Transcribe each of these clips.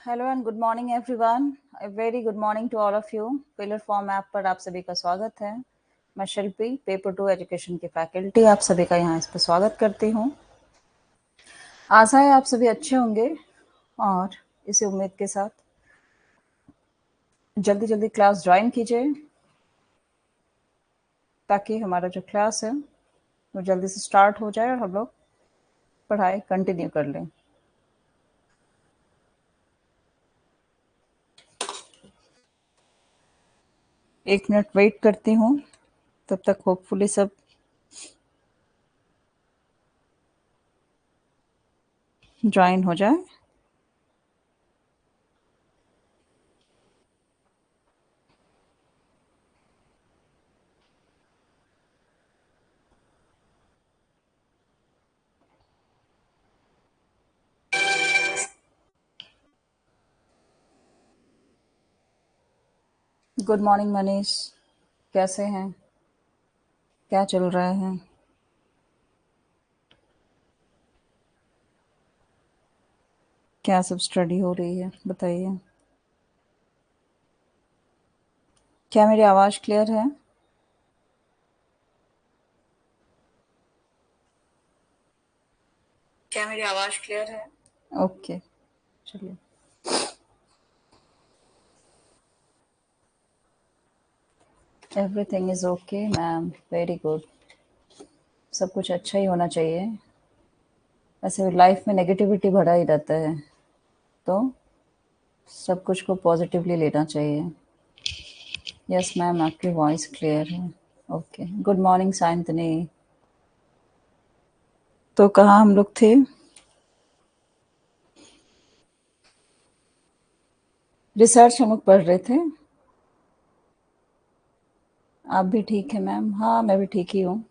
Hello and good morning everyone. A very good morning to all of you. Pillar form app पर आप सभी का स्वागत है। मैं शिल्पी, पेपर टू एजुकेशन की फैकल्टी, आप सभी का यहाँ इस पर स्वागत करती हूँ। आशा है आप सभी अच्छे होंगे और इसी उम्मीद के साथ जल्दी जल्दी क्लास ज्वाइन कीजिए ताकि हमारा जो क्लास है वो जल्दी से स्टार्ट हो जाए और हम लोग पढ़ाई कंटिन्यू कर लें। एक मिनट वेट करती हूँ, तब तक होपफुली सब ज्वाइन हो जाए। गुड मॉर्निंग मनीष, कैसे हैं? क्या चल रहा है? क्या सब स्टडी हो रही है बताइए। क्या मेरी आवाज़ क्लियर है? क्या मेरी आवाज़ क्लियर है? ओके, चलिए। Everything is okay ma'am, very good. सब कुछ अच्छा ही होना चाहिए। वैसे लाइफ में नेगेटिविटी भरा ही रहता है, तो सब कुछ को पॉजिटिवली लेना चाहिए। यस मैम, आपकी वॉइस क्लियर है। Okay, good morning Sayantani. तो कहाँ हम लोग थे? रिसर्च हम लोग पढ़ रहे थे। आप भी ठीक है मैम? हाँ, मैं भी ठीक ही हूँ,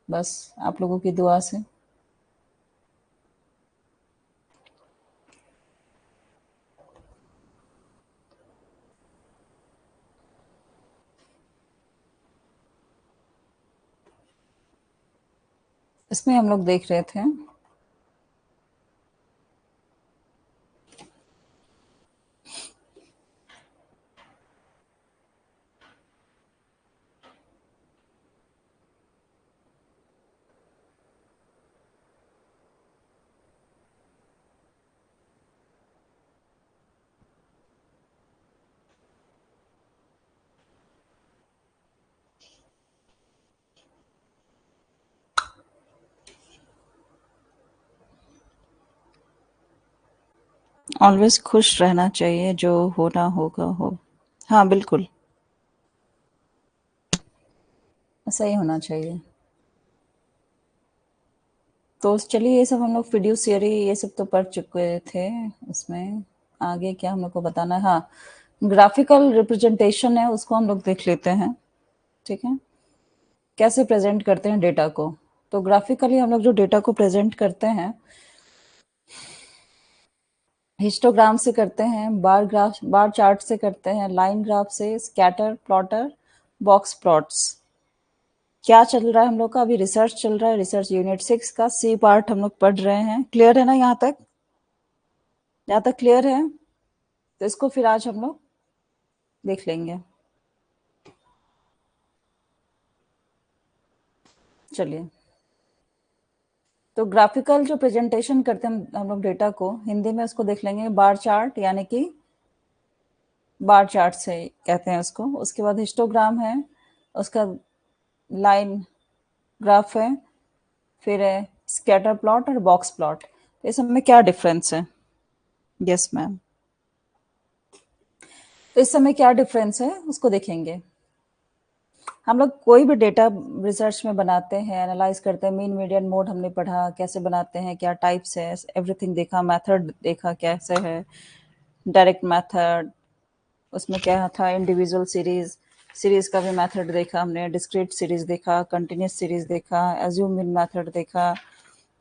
बस आप लोगों की दुआ से। इसमें हम लोग देख रहे थे ऑलवेज खुश रहना चाहिए, जो होना होगा हो। हाँ बिल्कुल, ऐसा ही होना चाहिए। तो चलिए, ये सब हम लोग फिड्यूशियरी ये सब तो पढ़ चुके थे। उसमें आगे क्या हम लोग को बताना है? हाँ, ग्राफिकल रिप्रेजेंटेशन है, उसको हम लोग देख लेते हैं। ठीक है, कैसे प्रेजेंट करते हैं डेटा को। तो ग्राफिकली हम लोग जो डेटा को प्रेजेंट करते हैं, हिस्टोग्राम से करते हैं, बार ग्राफ, बार चार्ट से करते हैं, लाइन ग्राफ से, स्कैटर प्लॉटर, बॉक्स प्लॉट्स। क्या चल रहा है हम लोग का? अभी रिसर्च चल रहा है, रिसर्च यूनिट 6 का सी पार्ट हम लोग पढ़ रहे हैं। क्लियर है ना यहाँ तक? यहाँ तक क्लियर है? तो इसको फिर आज हम लोग देख लेंगे। चलिए, तो ग्राफिकल जो प्रेजेंटेशन करते हैं हम लोग डेटा को, हिंदी में उसको देख लेंगे बार चार्ट, यानी कि बार चार्ट से कहते हैं उसको। उसके बाद हिस्टोग्राम है, उसका लाइन ग्राफ है, फिर है स्कैटर प्लॉट और बॉक्स प्लॉट। तो इस सब में क्या डिफरेंस है? यस मैम, तो इस समय क्या डिफरेंस है उसको देखेंगे। हम लोग कोई भी डेटा रिसर्च में बनाते हैं, एनालाइज करते हैं, मीन मीडियन मोड हमने पढ़ा, कैसे बनाते हैं, क्या टाइप्स है, एवरीथिंग देखा, मेथड देखा कैसे है, डायरेक्ट मेथड, उसमें क्या था, इंडिविजुअल सीरीज, सीरीज का भी मेथड देखा हमने, डिस्क्रीट सीरीज देखा, कंटिन्यूस सीरीज देखा, एज्यूम मीन मेथड देखा।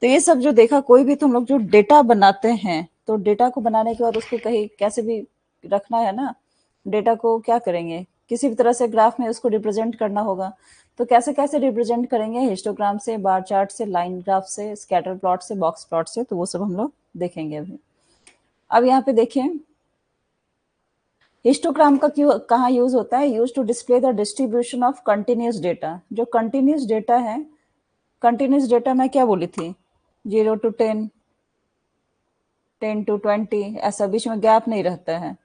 तो ये सब जो देखा, कोई भी तो हम लोग जो डेटा बनाते हैं, तो डेटा को बनाने के बाद उसको कहीं कैसे भी रखना है ना। डेटा को क्या करेंगे, किसी भी तरह से ग्राफ में उसको रिप्रेजेंट करना होगा। तो कैसे कैसे रिप्रेजेंट करेंगे? हिस्टोग्राम से, बार चार्ट से, लाइन ग्राफ से, स्कैटर प्लॉट से, बॉक्स प्लॉट से। तो वो सब हम लोग देखेंगे अभी। अब यहाँ पे देखिए, हिस्टोग्राम का क्यों कहाँ यूज होता है? Use to display the distribution of continuous data. जो कंटिन्यूस डेटा है, कंटिन्यूस डेटा मैं क्या बोली थी, 0 to 10, 10 to 20, ऐसा बीच में गैप नहीं रहता है,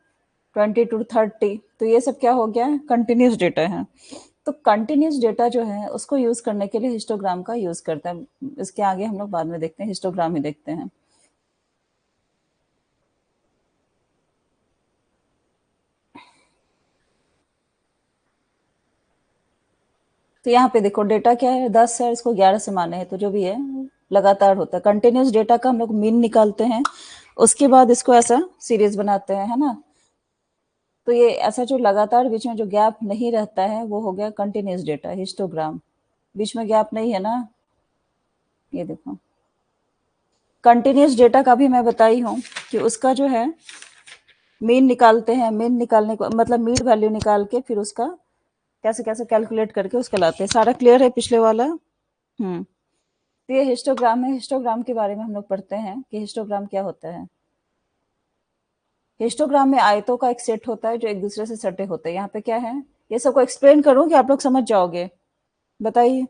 20 to 30, तो ये सब क्या हो गया, कंटिन्यूस डेटा है। तो कंटिन्यूस डेटा जो है उसको यूज करने के लिए हिस्टोग्राम का यूज करता है। इसके आगे हम लोग बाद में देखते हैं, हिस्टोग्राम ही देखते हैं। तो यहाँ पे देखो डेटा क्या है, 10 है, इसको 11 से माने हैं, तो जो भी है लगातार होता है। कंटिन्यूस डेटा का हम लोग मीन निकालते हैं, उसके बाद इसको ऐसा सीरीज बनाते हैं, है ना। तो ये ऐसा जो लगातार बीच में जो गैप नहीं रहता है वो हो गया कंटिन्यूस डेटा, हिस्टोग्राम। बीच में गैप नहीं है ना, ये देखो। कंटिन्यूस डेटा का भी मैं बताई हूँ कि उसका जो है मीन निकालते हैं, मीन निकालने को मतलब मीन वैल्यू निकाल के फिर उसका कैसे कैसे कैलकुलेट करके उसका लाते हैं। सारा क्लियर है पिछले वाला? तो ये हिस्टोग्राम है। हिस्टोग्राम के बारे में हम लोग पढ़ते हैं कि हिस्टोग्राम क्या होता है। हिस्टोग्राम में आयतों का एक सेट होता है जो एक दूसरे से सटे होते हैं। यहाँ पे क्या है, ये सबको एक्सप्लेन करूँ कि आप लोग समझ जाओगे? बताइए,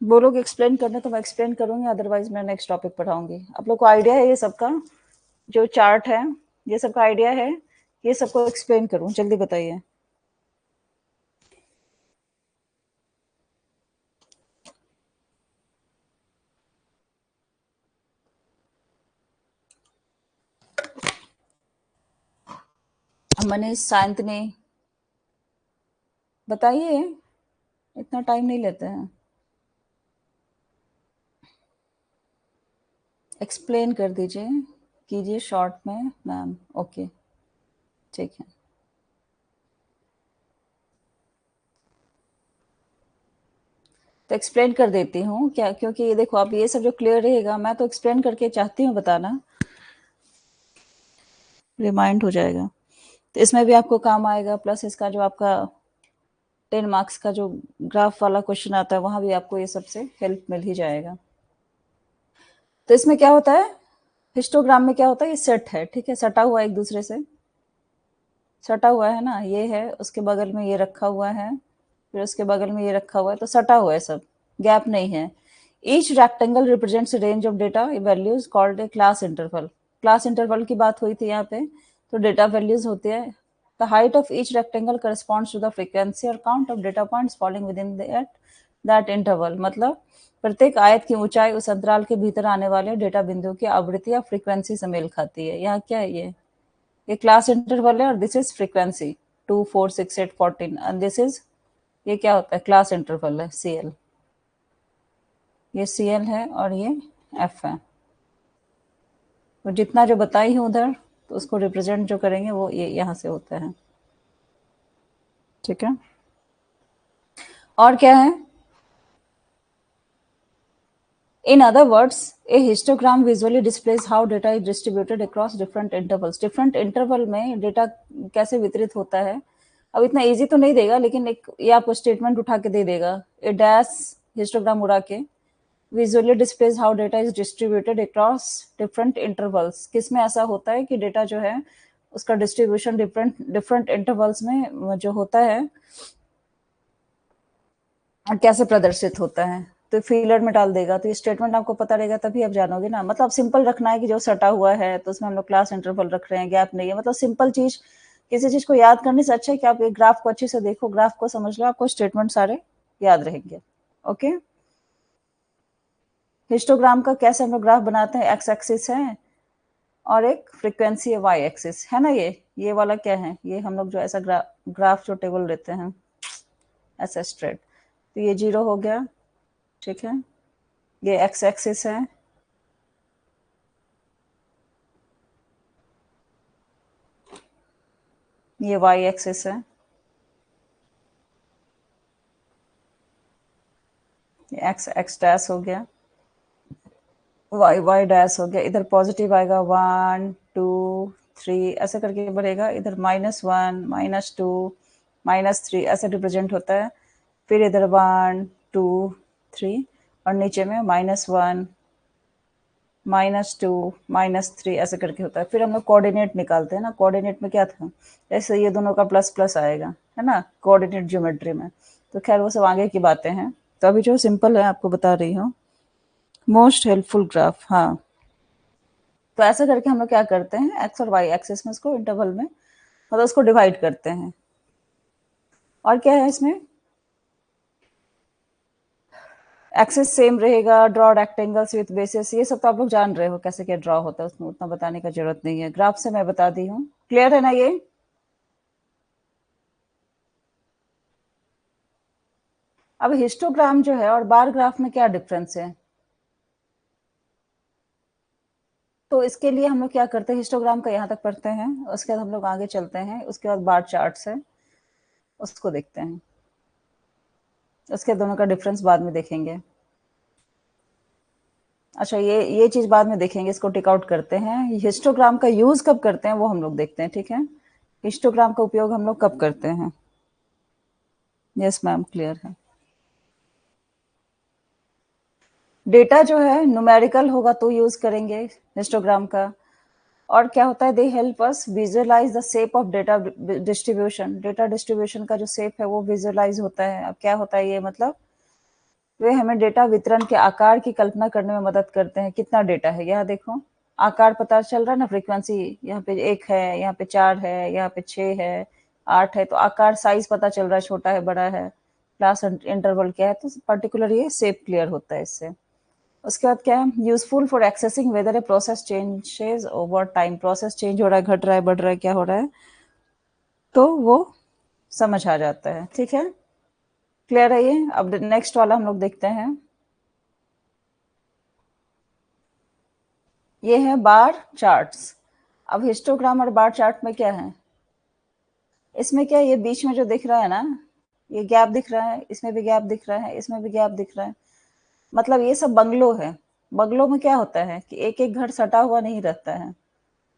बोलोगे एक्सप्लेन करने तो मैं एक्सप्लेन करूंगी, अदरवाइज मैं नेक्स्ट टॉपिक पढ़ाऊंगी। आप लोग को आइडिया है ये सबका, जो चार्ट है ये सबका आइडिया है? ये सबको एक्सप्लेन करूं, जल्दी बताइए। मनीष, साइंतनी, बताइए, इतना टाइम नहीं लेते हैं, एक्सप्लेन कर दीजिए, कीजिए शॉर्ट में मैम। ओके, ठीक है। तो एक्सप्लेन कर देती हूँ क्या, क्योंकि ये देखो आप ये सब जो क्लियर रहेगा, मैं तो एक्सप्लेन करके चाहती हूँ बताना, रिमाइंड हो जाएगा। तो इसमें भी आपको काम आएगा, प्लस इसका जो आपका 10 मार्क्स का जो ग्राफ वाला क्वेश्चन आता है वहां भी आपको ये सबसे हेल्प मिल ही जाएगा। तो इसमें क्या होता है, हिस्टोग्राम में क्या होता है, ये सेट है, ठीक है, सटा हुआ एक दूसरे से, सटा हुआ है ना, ये है, उसके बगल में ये रखा हुआ है, फिर उसके बगल में ये रखा हुआ है, तो सटा हुआ है सब, गैप नहीं है। Each rectangle represents range of data values called a class interval. Class interval की बात हुई थी यहाँ पे, तो डेटा वैल्यूज होते हैं। The height of each rectangle corresponds to the frequency और count of data points falling within that interval. मतलब प्रत्येक आयत की ऊंचाई उस अंतराल के भीतर आने वाले डेटा बिंदु की आवृत्ति या फ्रीक्वेंसी से मेल खाती है। यहाँ क्या है, ये क्लास इंटरवल है, और this is frequency 2, 4, 6, 8, 14, and this is, ये क्या होता है, क्लास इंटरवल है, CL। ये CL है और ये F है। तो जितना जो बताई हूँ उधर, तो उसको रिप्रेजेंट जो करेंगे वो ये यहाँ से होता है, ठीक है। और क्या है, in other words A histogram visually displays how data is distributed across different intervals. Different interval में डेटा कैसे वितरित होता है। अब इतना इजी तो नहीं देगा, लेकिन एक ये आपको स्टेटमेंट उठा के दे देगा, ए डैश हिस्टोग्राम उड़ा के, visually displays how data is distributed across different intervals. किसमें ऐसा होता है कि डेटा जो है उसका डिस्ट्रीब्यूशन डिफरेंट डिफरेंट इंटरवल्स में जो होता है कैसे प्रदर्शित होता है, तो फीलर में डाल देगा। तो ये स्टेटमेंट आपको पता रहेगा तभी आप जानोगे ना। मतलब सिंपल रखना है कि जो सटा हुआ है तो उसमें हम लोग क्लास इंटरवल रख रहे हैं, गैप नहीं है, मतलब सिंपल चीज। किसी चीज को याद करने से अच्छा है कि आप एक ग्राफ को अच्छे से देखो, ग्राफ को समझ लो, आपको स्टेटमेंट सारे याद रहेंगे। ओके, हिस्टोग्राम का कैसे हम लोग ग्राफ बनाते हैं, एक्स एक्सिस है और एक फ्रीक्वेंसी है, वाई एक्सिस है ना। ये वाला क्या है, ये हम लोग जो ऐसा ग्राफ जो टेबल लेते हैं ऐसा स्ट्रेट, तो ये 0 हो गया, ठीक है। ये एक्स एक्सिस है, ये वाई एक्सिस है, ये एक्स एक्स डैश हो गया, वाई वाई डैश हो गया। इधर पॉजिटिव आएगा, 1, 2, 3 ऐसे करके बढ़ेगा। इधर -1, -2, -3 ऐसे रिप्रेजेंट होता है। फिर इधर 1, 2, 3 और नीचे में -1, -2 -3 ऐसे करके होता है। फिर हम लोग कोऑर्डिनेट निकालते हैं ना, कोऑर्डिनेट में क्या था, जैसे ये दोनों का प्लस प्लस आएगा, है ना, कोऑर्डिनेट ज्योमेट्री में। तो खैर वो सब आगे की बातें हैं। तो अभी जो सिंपल है आपको बता रही हूँ। मोस्ट हेल्पफुल ग्राफ, हाँ। तो ऐसा करके हम लोग क्या करते हैं, एक्स और वाई एक्सिस में इसको इंटरवल में मतलब उसको डिवाइड करते हैं। और क्या है इसमें, एक्सेस सेम रहेगा, ड्रॉ रेक्टेंगल्स विथ बेसिस, ये सब तो आप लोग जान रहे हो कैसे क्या ड्रॉ होता है, उसमें उतना बताने का जरूरत नहीं है, ग्राफ से मैं बता दी हूँ। क्लियर है ना ये। अब हिस्टोग्राम जो है और बार ग्राफ में क्या डिफरेंस है, तो इसके लिए हम लोग क्या करते हैं, हिस्टोग्राम का यहाँ तक पढ़ते हैं, उसके बाद हम लोग आगे चलते हैं, उसके बाद बार चार्ट है उसको देखते हैं, उसके दोनों का डिफरेंस बाद में देखेंगे। अच्छा, ये चीज बाद में देखेंगे, इसको टेक आउट करते हैं। हिस्टोग्राम का यूज कब करते हैं वो हम लोग देखते हैं, ठीक है। हिस्टोग्राम का उपयोग हम लोग कब करते हैं। यस मैम, क्लियर है। डेटा जो है न्यूमेरिकल होगा तो यूज करेंगे हिस्टोग्राम का। और क्या होता है, they help us visualise the shape of data distribution, data distribution का जो शेप है वो विजुअलाइज होता है। अब क्या होता है ये, मतलब वे हमें डेटा वितरण के आकार की कल्पना करने में मदद करते हैं। कितना डेटा है, यहाँ देखो आकार पता चल रहा है ना, फ्रीक्वेंसी यहाँ पे 1 है, यहाँ पे 4 है, यहाँ पे 6 है, 8 है, तो आकार साइज पता चल रहा है, छोटा है बड़ा है, क्लास इंटरवल क्या है, तो पर्टिकुलर ये शेप क्लियर होता है इससे। उसके बाद क्या है, useful for accessing whether a process changes over time, process change हो रहा है, घट रहा है, बढ़ रहा है, क्या हो रहा है, तो वो समझ आ जाता है, ठीक है। क्लियर है ये। अब नेक्स्ट वाला हम लोग देखते हैं, ये है बार चार्ट्स। अब हिस्टोग्राम और बार चार्ट में क्या है, इसमें क्या है, ये बीच में जो दिख रहा है ना, ये गैप दिख रहा है, इसमें भी गैप दिख रहा है, इसमें भी गैप दिख रहा है, मतलब ये सब बंगलो है। बंगलों में क्या होता है कि एक एक घर सटा हुआ नहीं रहता है,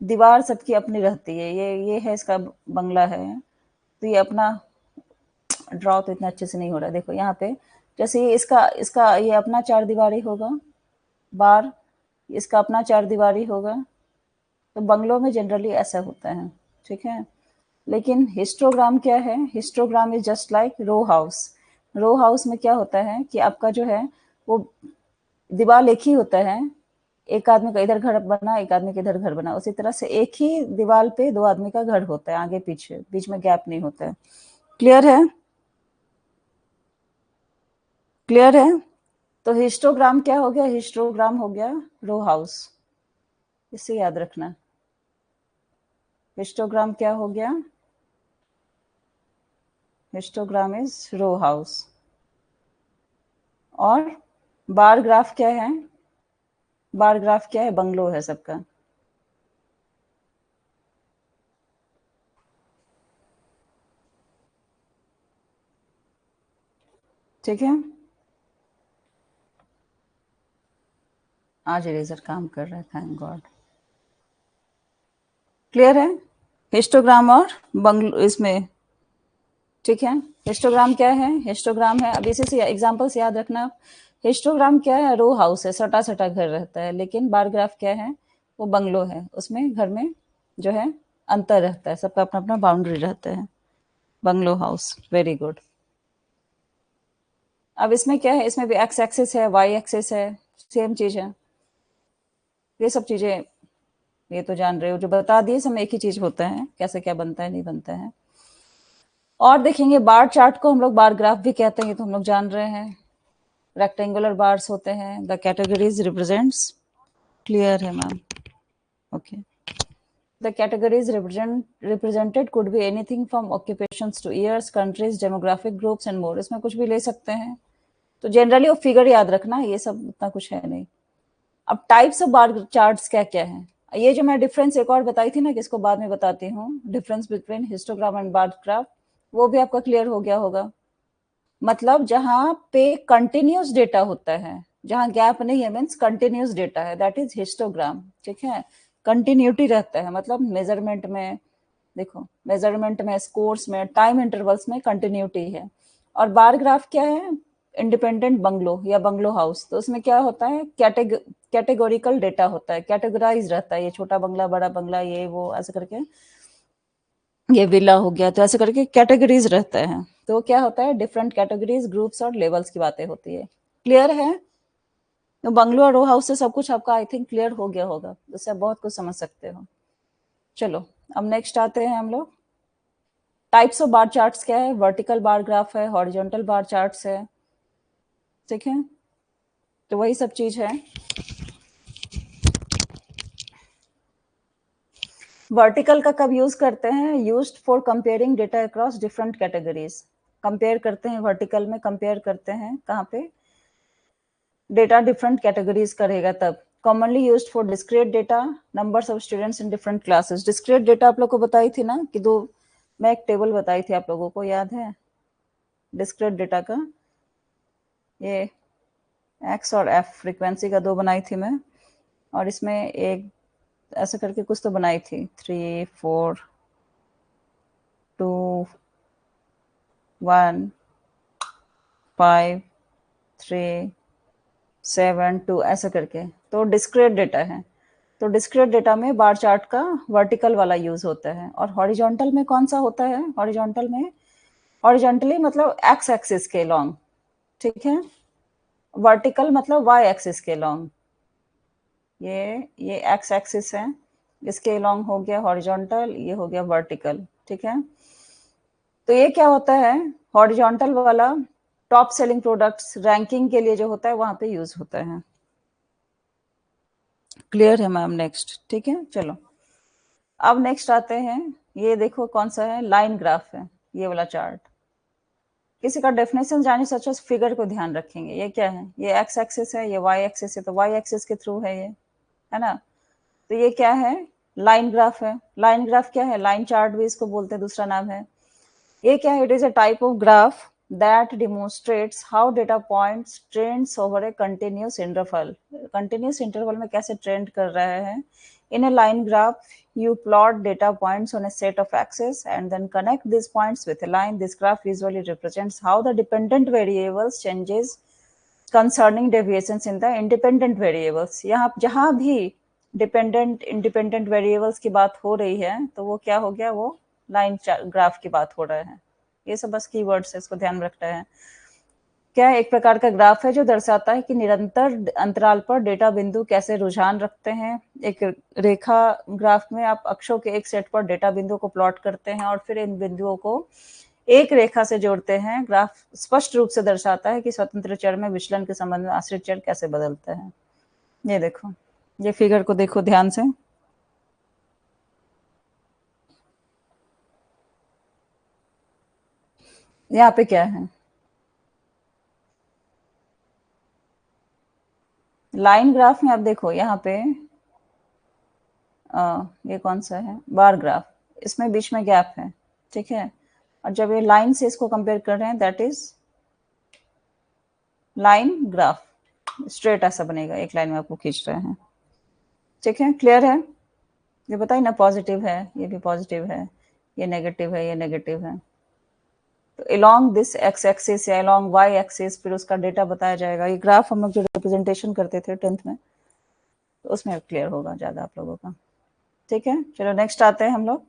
दीवार सबकी अपनी रहती है। ये है इसका बंगला है, तो ये अपना ड्रॉ तो इतना अच्छे से नहीं हो रहा है, देखो यहाँ पे, जैसे ये इसका इसका ये अपना चार दीवारी होगा, बार इसका अपना चार दीवारी होगा। तो बंगलों में जनरली ऐसा होता है, ठीक है। लेकिन हिस्टोग्राम क्या है, histogram is just like row house. Row house में क्या होता है कि आपका जो है वो दीवार एक ही होता है, एक आदमी का इधर घर बना, एक आदमी का इधर घर बना, उसी तरह से एक ही दीवार पे दो आदमी का घर होता है, आगे पीछे, बीच में गैप नहीं होता है। क्लियर है, क्लियर है। तो हिस्टोग्राम क्या हो गया, हिस्टोग्राम हो गया रो हाउस, इसे याद रखना। हिस्टोग्राम क्या हो गया, हिस्टोग्राम इज रो हाउस। और बार ग्राफ क्या है, बार ग्राफ क्या है, बंगलो है सबका। ठीक है, आज इरेजर काम कर रहा है, थैंक गॉड। क्लियर है, हिस्टोग्राम और बंगलो इसमें, ठीक है। हिस्टोग्राम क्या है, हिस्टोग्राम है, अब इसी से एग्जांपल से याद रखना। हिस्टोग्राम क्या है, रो हाउस है, सटा सटा घर रहता है। लेकिन बार ग्राफ क्या है, वो बंगलो है, उसमें घर में जो है अंतर रहता है, सबका अपना अपना बाउंड्री रहता है। Bungalow house, very good. अब इसमें क्या है, इसमें भी एक्स एक्सिस है, वाई एक्सिस है, सेम चीज है। ये सब चीजें ये तो जान रहे हो, जो बता दिए सब एक ही चीज होता है, कैसे क्या बनता है नहीं बनता है। और देखेंगे बार चार्ट को हम लोग बार ग्राफ भी कहते हैं, ये तो हम लोग जान रहे हैं। रेक्टेंगुलर बार्स होते हैं, द कैटेगरीज रिप्रेजेंट्स, क्लियर है ma'am, okay. The categories represented could be anything from occupations to years, countries, demographic groups and more, इसमें कुछ भी ले सकते हैं। तो जनरली वो फिगर याद रखना, ये सब उतना कुछ है नहीं। अब टाइप्स ऑफ बार चार्ट्स क्या क्या है, ये जो मैं डिफरेंस एक और बताई थी ना कि इसको बाद में बताती हूँ, difference between histogram and bar graph, वो भी आपका क्लियर हो गया होगा। मतलब जहां पे कंटिन्यूस डेटा होता है, जहां गैप नहीं है, मीन्स कंटिन्यूस डेटा है, दैट इज हिस्टोग्राम, ठीक है। कंटिन्यूटी रहता है, मतलब मेजरमेंट में, देखो मेजरमेंट में, स्कोर्स में, टाइम इंटरवल्स में कंटिन्यूटी है। और बार ग्राफ क्या है, इंडिपेंडेंट बंगलो या बंगलो हाउस, तो उसमें क्या होता है, कैटेगोरिकल डेटा होता है, कैटेगराइज रहता है, ये छोटा बंगला, बड़ा बंगला, ये वो ऐसे करके, ये विला हो गया, तो ऐसे करके कैटेगरीज रहते हैं। तो क्या होता है, डिफरेंट कैटेगरीज, ग्रुप्स और लेवल्स की बातें होती है। क्लियर है? तो बंगलो और रो हाउस से सब कुछ आपका आई थिंक क्लियर हो गया होगा, उससे आप बहुत कुछ समझ सकते हो। चलो अब नेक्स्ट आते हैं हम लोग। टाइप्स ऑफ बार चार्ट्स क्या है, वर्टिकल बार ग्राफ है, हॉरिजॉन्टल बार चार्ट्स है, ठीक है, तो वही सब चीज है। वर्टिकल का कब यूज करते हैं, used for comparing data across different categories. Compare करते हैं वर्टिकल में, कंपेयर करते हैं कहाँ पे, डेटा डिफरेंट कैटेगरीज करेगा तब। Commonly used for discrete data, numbers of students in different classes. Discrete data आप लोग को बताई थी ना कि दो, मैं एक टेबल बताई थी आप लोगों को, याद है डिस्क्रीट डेटा का, ये एक्स और एफ फ्रीक्वेंसी का दो बनाई थी मैं, और इसमें एक ऐसा करके कुछ तो बनाई थी, 3 4 2 1 5 3 7 2 ऐसा करके, तो डिस्क्रीट डेटा है। तो डिस्क्रीट डेटा में बार चार्ट का वर्टिकल वाला यूज होता है। और हॉरिजॉन्टल में कौन सा होता है, हॉरिजॉन्टल में, हॉरिजॉन्टली मतलब एक्स एक्सिस के लॉन्ग, ठीक है, वर्टिकल मतलब वाई एक्सिस के लॉन्ग, ये एक्स एक्सिस है, इसके लॉन्ग हो गया हॉरिजॉन्टल, ये हो गया वर्टिकल, ठीक है। तो ये क्या होता है, हॉरिजॉन्टल वाला टॉप सेलिंग प्रोडक्ट्स रैंकिंग के लिए जो होता है वहां पे यूज होता है। क्लियर है मैम? नेक्स्ट, ठीक है, चलो अब नेक्स्ट आते हैं। ये देखो कौन सा है, लाइन ग्राफ है ये वाला चार्ट। किसी का डेफिनेशन जाने से अच्छा फिगर को ध्यान रखेंगे। ये क्या है, ये एक्स एक्सिस है, ये वाई एक्सिस है, तो वाई एक्सिस के थ्रू है ये, है ना। तो ये क्या है, लाइन ग्राफ है। लाइन ग्राफ क्या है, लाइन चार्ट भी इसको बोलते हैं, दूसरा नाम है। ये क्या है, it is a type of graph that demonstrates how data points trends over a continuous interval. Continuous interval में कैसे ट्रेंड कर रहे हैं। इन a line graph you plot data points on a set of axes and then connect these points with a line. This graph visually represents how the dependent variables changes concerning deviations in the independent variables. यहाँ जहां भी dependent independent variables की बात हो रही है तो वो क्या हो गया, वो लाइन ग्राफ की बात हो रहा है। ये सब बस कीवर्ड्स है, इसको ध्यान रखना है। क्या एक प्रकार का ग्राफ है जो दर्शाता है कि निरंतर अंतराल पर डेटा बिंदु कैसे रुझान रखते हैं। एक रेखा ग्राफ में आप अक्षों के एक सेट पर डेटा बिंदु को प्लॉट करते हैं और फिर इन बिंदुओं को एक रेखा से जोड़ते हैं। ग्राफ स्पष्ट रूप से दर्शाता है कि स्वतंत्र चर में विचलन के संबंध में आश्रित चर कैसे बदलते हैं। ये देखो, ये फिगर को देखो ध्यान से। यहाँ पे क्या है, लाइन ग्राफ में आप देखो यहाँ पे ये कौन सा है, बार ग्राफ, इसमें बीच में गैप है, ठीक है। और जब ये लाइन से इसको कंपेयर कर रहे हैं, that is line graph, straight ऐसा बनेगा, एक लाइन में आपको खींच रहे हैं, ठीक है। क्लियर है? ये बताइए ना, पॉजिटिव है, ये भी पॉजिटिव है, ये नेगेटिव है, ये नेगेटिव है। तो अलोंग दिस एक्स एक्सिस या अलोंग वाई एक्सिस फिर उसका डेटा बताया जाएगा। ये ग्राफ हम लोग जो रिप्रेजेंटेशन करते थे 10th में, तो उसमें क्लियर होगा ज्यादा आप लोगों का, ठीक है। चलो नेक्स्ट आते हैं हम लोग,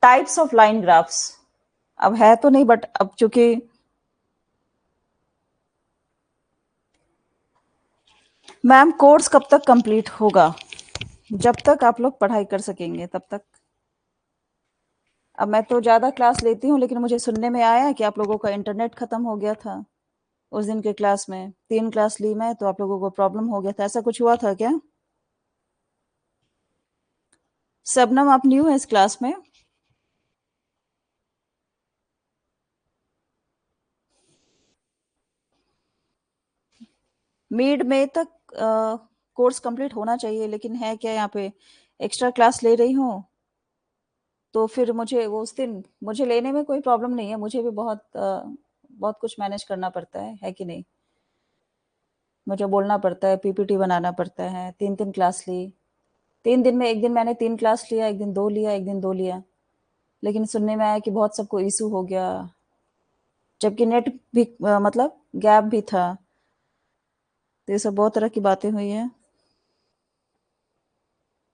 टाइप्स ऑफ लाइन ग्राफ्स। अब है तो नहीं, बट अब चूंकि मैम कोर्स कब तक कंप्लीट होगा, जब तक आप लोग पढ़ाई कर सकेंगे तब तक। अब मैं तो ज़्यादा क्लास लेती हूँ, लेकिन मुझे सुनने में आया कि आप लोगों का इंटरनेट ख़त्म हो गया था उस दिन के क्लास में। 3 क्लास ली मैं, तो आप लोगों को प्रॉब्लम हो गया था, ऐसा कुछ हुआ था क्या? शबनम आप न्यू है इस क्लास में? मिड में तक कोर्स कंप्लीट होना चाहिए, लेकिन है क्या, यहाँ पे एक्स्ट्रा क्लास ले रही हूँ, तो फिर मुझे वो उस दिन मुझे लेने में कोई प्रॉब्लम नहीं है, मुझे भी बहुत कुछ मैनेज करना पड़ता है कि नहीं। मुझे बोलना पड़ता है, पीपीटी बनाना पड़ता है। 3 क्लास ली, 3 दिन में, एक दिन मैंने 3 क्लास लिया, एक दिन 2 लिया, एक दिन 2 लिया, लेकिन सुनने में आया कि बहुत सबको इशू हो गया, जबकि नेट भी मतलब गैप भी था। तो ये सब बहुत तरह की बातें हुई हैं।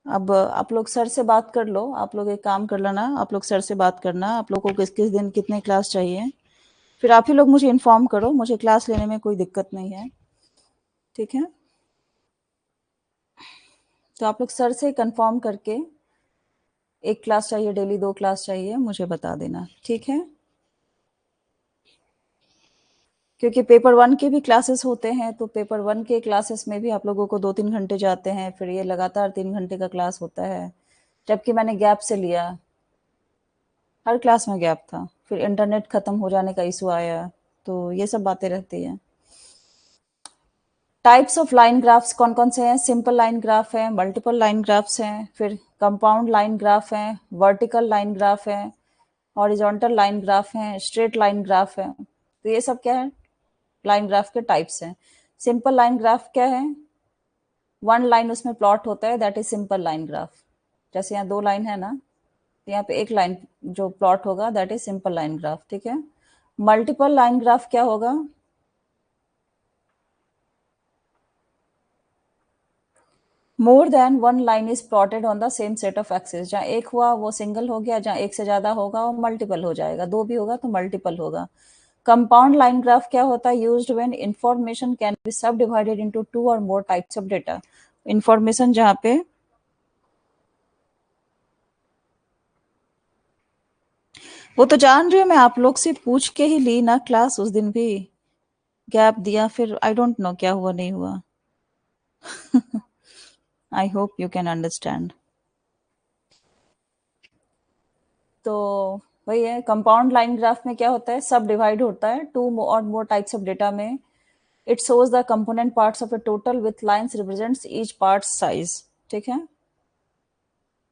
अब आप लोग सर से बात कर लो, आप लोग एक काम कर लेना, आप लोग सर से बात करना, आप लोग को किस किस दिन कितने क्लास चाहिए, फिर आप ही लोग मुझे इन्फॉर्म करो, मुझे क्लास लेने में कोई दिक्कत नहीं है, ठीक है? तो आप लोग सर से कंफर्म करके, एक क्लास चाहिए डेली, 2 क्लास चाहिए, मुझे बता देना, ठीक है? क्योंकि पेपर 1 के भी क्लासेस होते हैं, तो पेपर 1 के क्लासेस में भी आप लोगों को 2-3 घंटे जाते हैं, फिर ये लगातार 3 घंटे का क्लास होता है, जबकि मैंने गैप से लिया, हर क्लास में गैप था, फिर इंटरनेट खत्म हो जाने का इशू आया, तो ये सब बातें रहती हैं। टाइप्स ऑफ लाइन ग्राफ्स कौन कौन से हैं? सिंपल लाइन ग्राफ है, मल्टीपल लाइन ग्राफ्स हैं, फिर कंपाउंड लाइन ग्राफ हैं, वर्टिकल लाइन ग्राफ है, हॉरिजॉन्टल लाइन ग्राफ है, स्ट्रेट लाइन ग्राफ है। तो ये सब क्या है? लाइन ग्राफ के टाइप्स हैं। सिंपल लाइन ग्राफ क्या है? 1 लाइन उसमें प्लॉट होता है, that is simple line graph. जैसे यहाँ 2 लाइन है ना, तो यहाँ पे 1 लाइन जो प्लॉट होगा that is simple line graph, ठीक है? मल्टीपल लाइन ग्राफ क्या होगा? More than 1 line is plotted on the same set of axis. जहाँ एक हुआ वो सिंगल हो गया, जहाँ एक से ज्यादा होगा वो मल्टीपल हो जाएगा, 2 भी होगा तो मल्टीपल होगा। कंपाउंड लाइन ग्राफ क्या होता है? Used when information can be सब डिवाइडेड इनटू 2 और more types of data. Information जहाँ पे, वो तो जान रही हूँ मैं, आप लोग से पूछ के ही ली ना क्लास, उस दिन भी गैप दिया, फिर आई डोंट नो क्या हुआ नहीं हुआ। I hope you can understand. तो वही है, कंपाउंड लाइन ग्राफ में क्या होता है? सब डिवाइड होता है 2 और मोर टाइप्स ऑफ डेटा में। It shows the component parts of A total with lines represents each part size, ठीक है?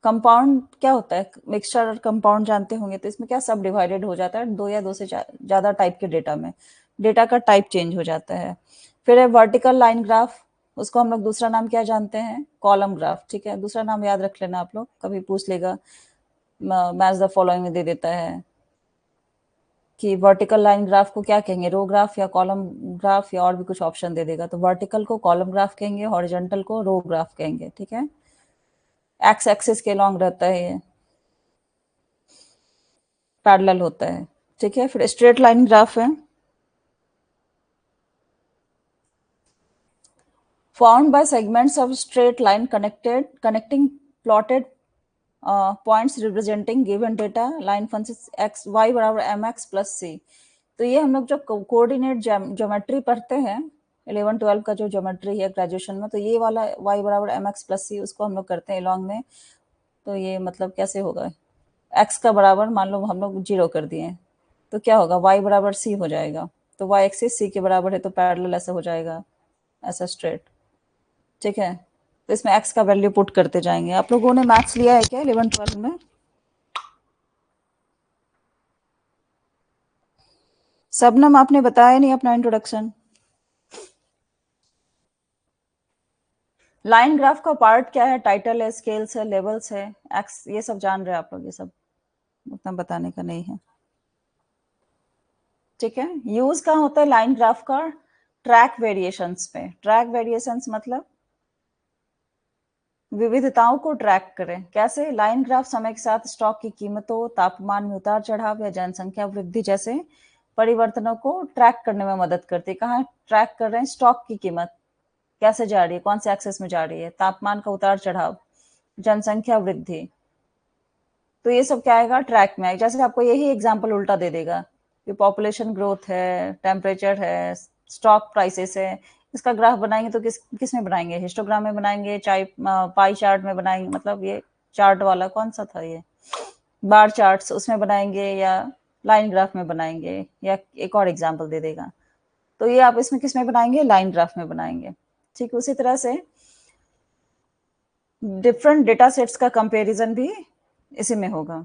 कंपाउंड क्या होता है? मिक्सचर और कंपाउंड जानते होंगे, तो इसमें क्या सब डिवाइडेड हो जाता है 2 या 2 से ज्यादा टाइप के डेटा में, डेटा का टाइप चेंज हो जाता है। फिर है वर्टिकल लाइन ग्राफ, उसको हम लोग दूसरा नाम क्या जानते हैं? कॉलम ग्राफ, ठीक है? दूसरा नाम याद रख लेना, आप लोग कभी पूछ लेगा, मैच द फॉलोइंग में दे देता है कि वर्टिकल लाइन ग्राफ को क्या कहेंगे, रो ग्राफ या कॉलम ग्राफ, या और भी कुछ ऑप्शन दे देगा। तो वर्टिकल को कॉलम ग्राफ कहेंगे, हॉरिजॉन्टल को रो ग्राफ कहेंगे, ठीक है? एक्स एक्सिस के लॉन्ग रहता है ये, पैरेलल होता है, ठीक है? फिर स्ट्रेट लाइन ग्राफ है, found by segments of straight line connecting plotted points representing given data line function X Y बराबर एम एक्स प्लस सी। तो ये हम लोग जो कोऑर्डिनेट ज्योमेट्री पढ़ते हैं 11-12 का जो ज्योमेट्री है ग्रेजुएशन में, तो ये वाला y बराबर एम एक्स प्लस सी उसको हम लोग करते हैं लॉन्ग में। तो ये मतलब कैसे होगा? x का बराबर मान लो हम लोग 0 कर दिए, तो क्या होगा? y बराबर c हो जाएगा। तो y एक्सिस c के बराबर है, तो पैरेलल ऐसे हो जाएगा, ऐसा स्ट्रेट, ठीक है? तो इसमें x का वैल्यू पुट करते जाएंगे। आप लोगों ने मैथ्स लिया है क्या 11-12 में? सबनम आपने बताया नहीं अपना इंट्रोडक्शन। लाइन ग्राफ का पार्ट क्या है? टाइटल है, स्केल्स है, लेवल्स है, एक्स, ये सब जान रहे हैं आप लोग, ये सब उतना बताने का नहीं है, ठीक है? यूज कहाँ होता है लाइन ग्राफ का? ट्रैक वेरिएशंस पे। ट्रैक वेरिएशंस मतलब विविधताओं को ट्रैक करें। कैसे? लाइन ग्राफ समय के साथ स्टॉक की कीमतों, तापमान में उतार चढ़ाव या जनसंख्या वृद्धि जैसे परिवर्तनों को ट्रैक करने में मदद करती है। कहाँ ट्रैक कर रहे हैं? स्टॉक की कीमत कैसे जा रही है, कौन से एक्सेस में जा रही है, तापमान का उतार चढ़ाव, जनसंख्या वृद्धि, तो ये सब क्या आएगा? ट्रैक में आएगा। जैसे आपको यही एग्जाम्पल उल्टा दे देगा कि पॉपुलेशन ग्रोथ है, टेम्परेचर है, स्टॉक प्राइसेस है, इसका ग्राफ बनाएंगे तो किस में बनाएंगे? हिस्टोग्राम में बनाएंगे, चाहे पाई चार्ट में बनाएंगे, मतलब ये चार्ट वाला कौन सा था ये, बार चार्ट्स, उसमें बनाएंगे, या लाइन ग्राफ में बनाएंगे, या एक और एग्जाम्पल दे देगा। तो ये आप इसमें किस में बनाएंगे? लाइन ग्राफ में बनाएंगे, ठीक। उसी तरह से डिफरेंट डेटा सेट्स का कंपैरिजन भी इसी में होगा।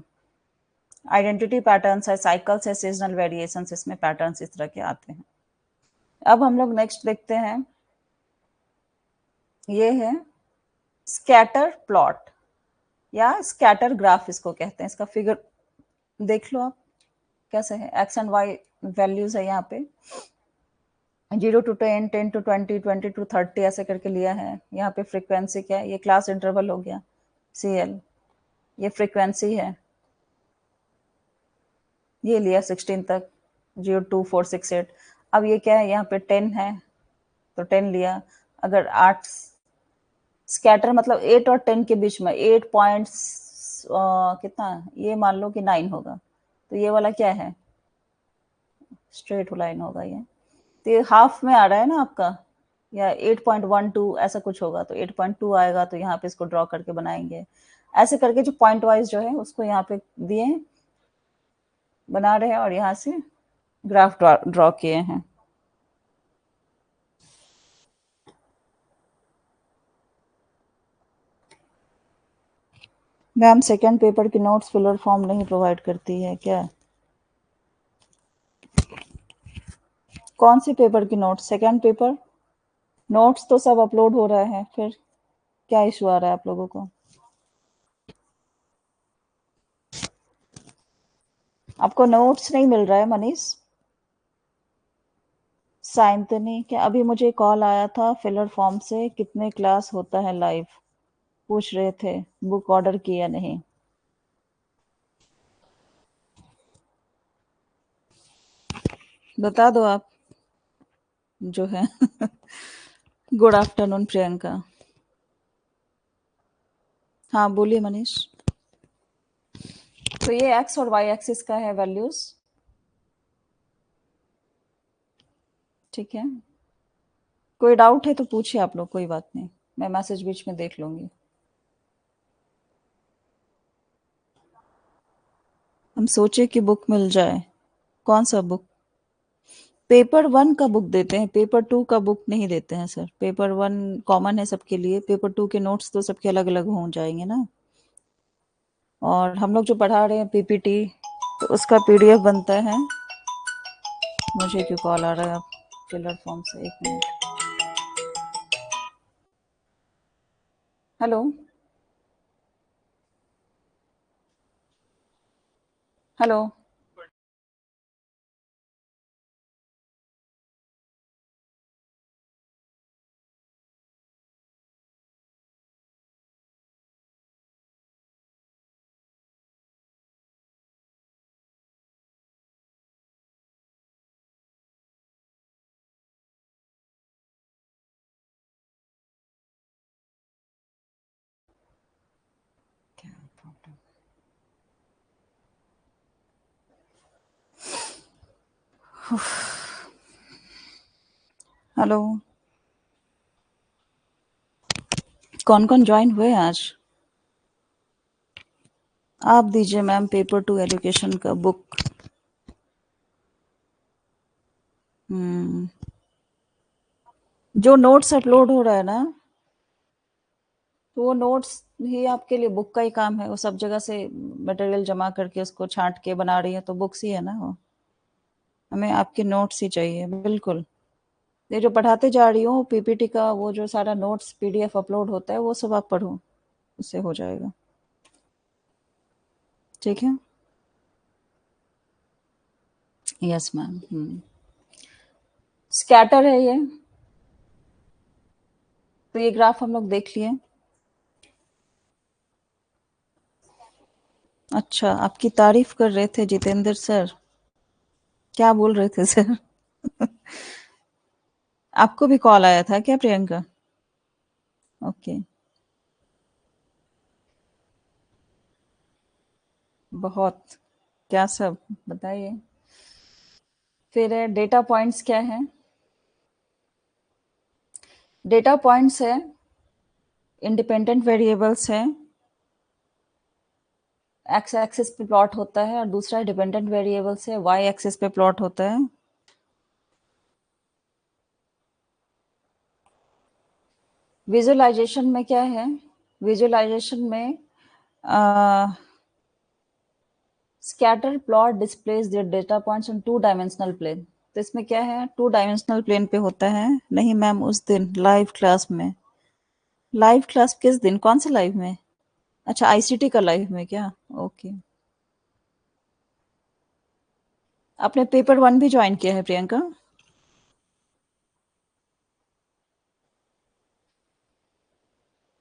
आइडेंटिटी पैटर्न्स है, साइकिल्स है, सीजनल वेरिएशंस, इसमें पैटर्न्स इस तरह के आते हैं। अब हम लोग नेक्स्ट देखते हैं, ये है स्कैटर प्लॉट या स्कैटर ग्राफ इसको कहते हैं। इसका फिगर देख लो आप कैसे है, एक्स एंड वाई वैल्यूज है यहाँ पे। 0 to 10, 10 to 20, 20 to 30 ऐसे करके लिया है। यहाँ पे फ्रीक्वेंसी क्या है, ये क्लास इंटरवल हो गया CL, ये फ्रीक्वेंसी है, ये लिया 16 तक, 0 2 4 6 8। अब ये क्या है, यहाँ पे 10 है तो 10 लिया। अगर 8 स्कैटर मतलब 8 और 10 के बीच में 8 पॉइंट्स कितना, ये मान लो कि 9 होगा, तो ये वाला क्या है, स्ट्रेट लाइन होगा ये। तो ये हाफ में आ रहा है ना आपका, या 8.12 ऐसा कुछ होगा, तो 8.2 आएगा, तो यहाँ पे इसको ड्रॉ करके बनाएंगे। ऐसे करके जो पॉइंट वाइज जो है उसको यहाँ पे दिए, बना रहे हैं, और यहाँ से ग्राफ ड्रॉ किए हैं। मैम सेकंड पेपर की नोट्स फिलर फॉर्म नहीं प्रोवाइड करती है क्या? कौन सी पेपर की नोट्स, सेकंड पेपर? नोट्स तो सब अपलोड हो रहा है, फिर क्या इशू आ रहा है आप लोगों को? आपको नोट्स नहीं मिल रहा है मनीष? साइंतनी, क्या अभी मुझे कॉल आया था फिलर फॉर्म से, कितने क्लास होता है लाइव, पूछ रहे थे, बुक ऑर्डर किया नहीं। बता दो आप जो है। Good afternoon Priyanka. हाँ बोलिए मनीष। तो ये एक्स और वाई एक्सिस का है वैल्यूज, ठीक है। कोई डाउट है तो पूछिए आप लोग, कोई बात नहीं, मैं मैसेज बीच में देख लूंगी। हम सोचे कि बुक मिल जाए। कौन सा बुक? पेपर 1 का बुक देते हैं, पेपर 2 का बुक नहीं देते हैं सर। पेपर 1 कॉमन है सबके लिए, पेपर 2 के नोट्स तो सबके अलग अलग हो जाएंगे ना। और हम लोग जो पढ़ा रहे हैं पीपीटी, तो उसका पीडीएफ बनता है। मुझे क्यों कॉल आ रहा है अब फिलर फॉर्म से, एक मिनट। Hello hello. हेलो। कौन कौन ज्वाइन हुए आज? आप दीजिए मैम पेपर 2 एजुकेशन का बुक। हम्म। जो नोट्स अपलोड हो रहा है ना, तो वो नोट्स ही आपके लिए बुक का ही काम है। वो सब जगह से मटेरियल जमा करके उसको छांट के बना रही है, तो बुक्स ही है ना वो। हमें आपके नोट्स ही चाहिए, बिल्कुल। ये जो पढ़ाते जा रही हूँ पीपीटी का, वो जो सारा नोट्स पीडीएफ अपलोड होता है, वो सब आप पढ़ो, उससे हो जाएगा, ठीक है। Yes ma'am. स्कैटर है ये, तो ये ग्राफ हम लोग देख लिए। अच्छा, आपकी तारीफ कर रहे थे जितेंद्र सर। क्या बोल रहे थे सर? आपको भी कॉल आया था क्या प्रियंका? ओके। बहुत। क्या सब बताइए। फिर डेटा पॉइंट्स क्या है? डेटा पॉइंट्स है, इंडिपेंडेंट वेरिएबल्स है, एक्स एक्सिस पे प्लॉट होता है, और दूसरा डिपेंडेंट वेरिएबल्स है, वाई एक्सिस पे प्लॉट होता है। विजुअलाइजेशन में क्या है, विजुअलाइजेशन में scatter plot displays the data points on 2 dimensional plane. तो इसमें क्या है, 2 डायमेंशनल प्लेन पे होता है। नहीं मैम, उस दिन लाइव क्लास में। लाइव क्लास किस दिन, कौन से लाइव में? अच्छा, आईसीटी का लाइव में क्या? ओके। आपने पेपर 1 भी ज्वाइन किया है प्रियंका?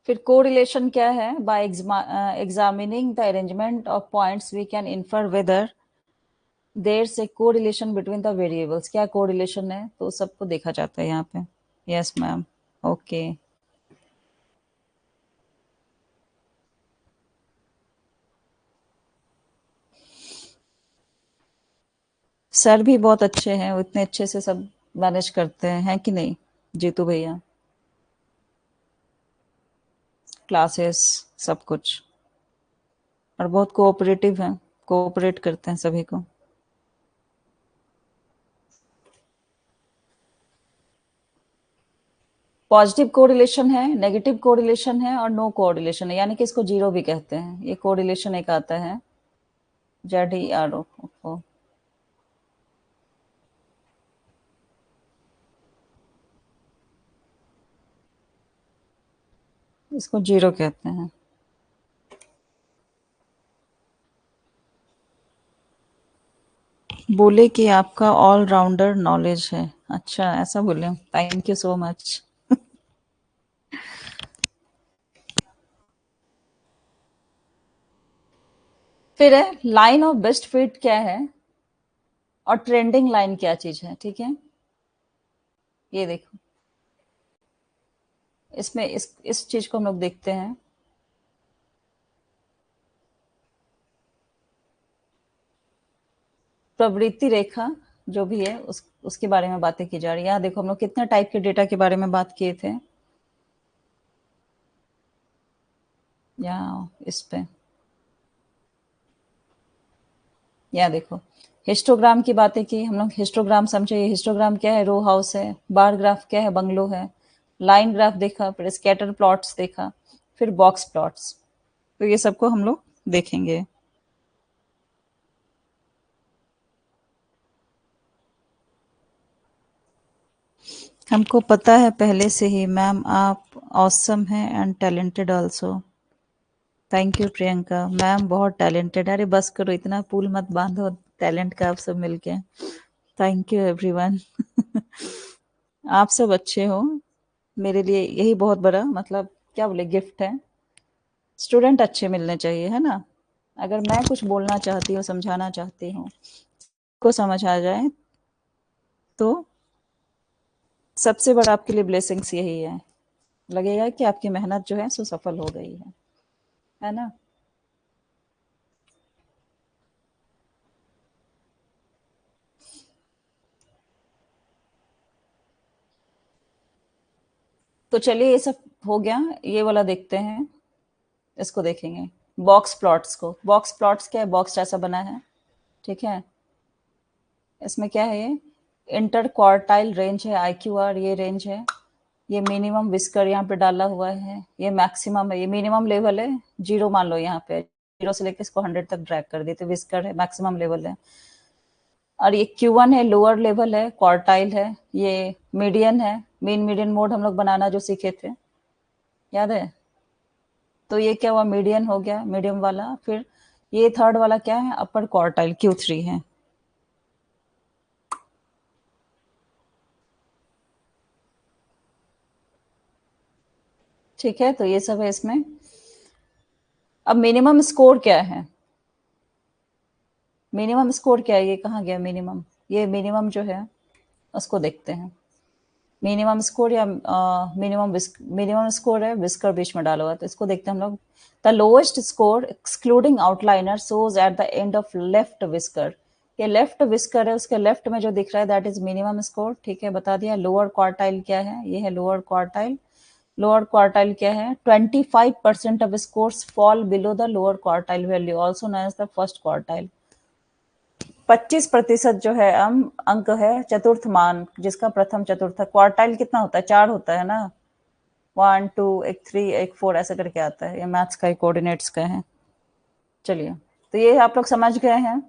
फिर कोरिलेशन क्या है? By examining the arrangement of points we can infer whether there's correlation between the variables. क्या कोरिलेशन है? तो सबको देखा जाता है यहाँ पे। Yes ma'am. ओके। सर भी बहुत अच्छे हैं, वो इतने अच्छे से सब मैनेज करते हैं कि नहीं जीतू भैया? क्लासेस, सब कुछ। और बहुत कोऑपरेटिव हैं, कोऑपरेट करते हैं सभी को। पॉजिटिव कोरिलेशन है, नेगेटिव कोरिलेशन है और नो कोरिलेशन है, यानी कि इसको जीरो भी कहते हैं। ये कोरिलेशन एक आता है, ZERO। इसको जीरो कहते हैं। बोले कि आपका ऑलराउंडर नॉलेज है। अच्छा, ऐसा बोले? Thank you so much. फिर है लाइन ऑफ बेस्ट फिट क्या है, और ट्रेंडिंग लाइन क्या चीज है? ठीक है, ये देखो, इसमें इस चीज को हम लोग देखते हैं। प्रवृत्ति रेखा जो भी है उसके बारे में बातें की जा रही है। यहाँ देखो, हम लोग कितने टाइप के डेटा के बारे में बात किए थे। यहाँ इस पे, यहाँ देखो, हिस्टोग्राम की बातें की हम लोग। हिस्टोग्राम समझे? ये हिस्टोग्राम क्या है? रो हाउस है। बार ग्राफ क्या है? बंगलो है। लाइन ग्राफ देखा, फिर स्कैटर प्लॉट्स देखा, फिर बॉक्स प्लॉट्स। तो ये सबको हम लोग देखेंगे। हमको पता है पहले से ही मैम, आप ऑसम हैं and talented also. Thank you Priyanka ma'am, बहुत टैलेंटेड। अरे बस करो, इतना पुल मत बांधो टैलेंट का आप सब मिलके। Thank you everyone. आप सब अच्छे हो, मेरे लिए यही बहुत बड़ा, मतलब क्या बोले, गिफ्ट है। स्टूडेंट अच्छे मिलने चाहिए, है ना? अगर मैं कुछ बोलना चाहती हूँ, समझाना चाहती हूँ, को समझ आ जाए, तो सबसे बड़ा आपके लिए ब्लेसिंग्स यही है। लगेगा कि आपकी मेहनत जो है सो सफल हो गई है ना? तो चलिए, ये सब हो गया। ये वाला देखते हैं, इसको देखेंगे। बॉक्स प्लॉट्स को, बॉक्स प्लॉट्स क्या है? बॉक्स जैसा बना है, ठीक है। इसमें क्या है? ये इंटर क्वार्टाइल रेंज है, IQR ये रेंज है। ये मिनिमम विस्कर यहाँ पे डाला हुआ है, ये मैक्सिमम है, ये मिनिमम लेवल है। जीरो मान लो यहाँ पे, जीरो से लेकर इसको 100 तक ड्रैग कर देते, विस्कर है, मैक्सिमम लेवल है। और ये Q1 है, लोअर लेवल है, क्वार्टाइल है। ये मीडियन है, मीन मीडियन मोड हम लोग बनाना जो सीखे थे, याद है? तो ये क्या हुआ? मीडियन हो गया, मीडियम वाला। फिर ये थर्ड वाला क्या है? अपर क्वार्टाइल, Q3 है। ठीक है, तो ये सब है इसमें। अब मिनिमम स्कोर क्या है? मिनिमम स्कोर क्या है? ये कहाँ गया मिनिमम? ये मिनिमम जो है उसको देखते हैं। मिनिमम स्कोर या मिनिमम स्कोर है, विस्कर बीच में डाला हुआ है, तो इसको देखते हैं हम लोग। The lowest score excluding outliner shows at the end of left whisker. ये लेफ्ट विस्कर है, उसके लेफ्ट में जो दिख रहा है दैट इज मिनिमम स्कोर। ठीक है, बता दिया। लोअर क्वार्टाइल क्या है? ये है लोअर क्वार्टाइल। लोअर क्वार्टाइल क्या है? 25% of scores fall below the lower quartile value, also known as the first quartile. 25% जो है अंक है चतुर्थ मान, जिसका प्रथम चतुर्थ। क्वार्टाइल कितना होता है? 4 होता है ना। 1 2 एक 3 एक 4 ऐसा करके आता है। ये मैथ्स का, कोऑर्डिनेट्स का है। चलिए, तो ये आप लोग समझ गए हैं।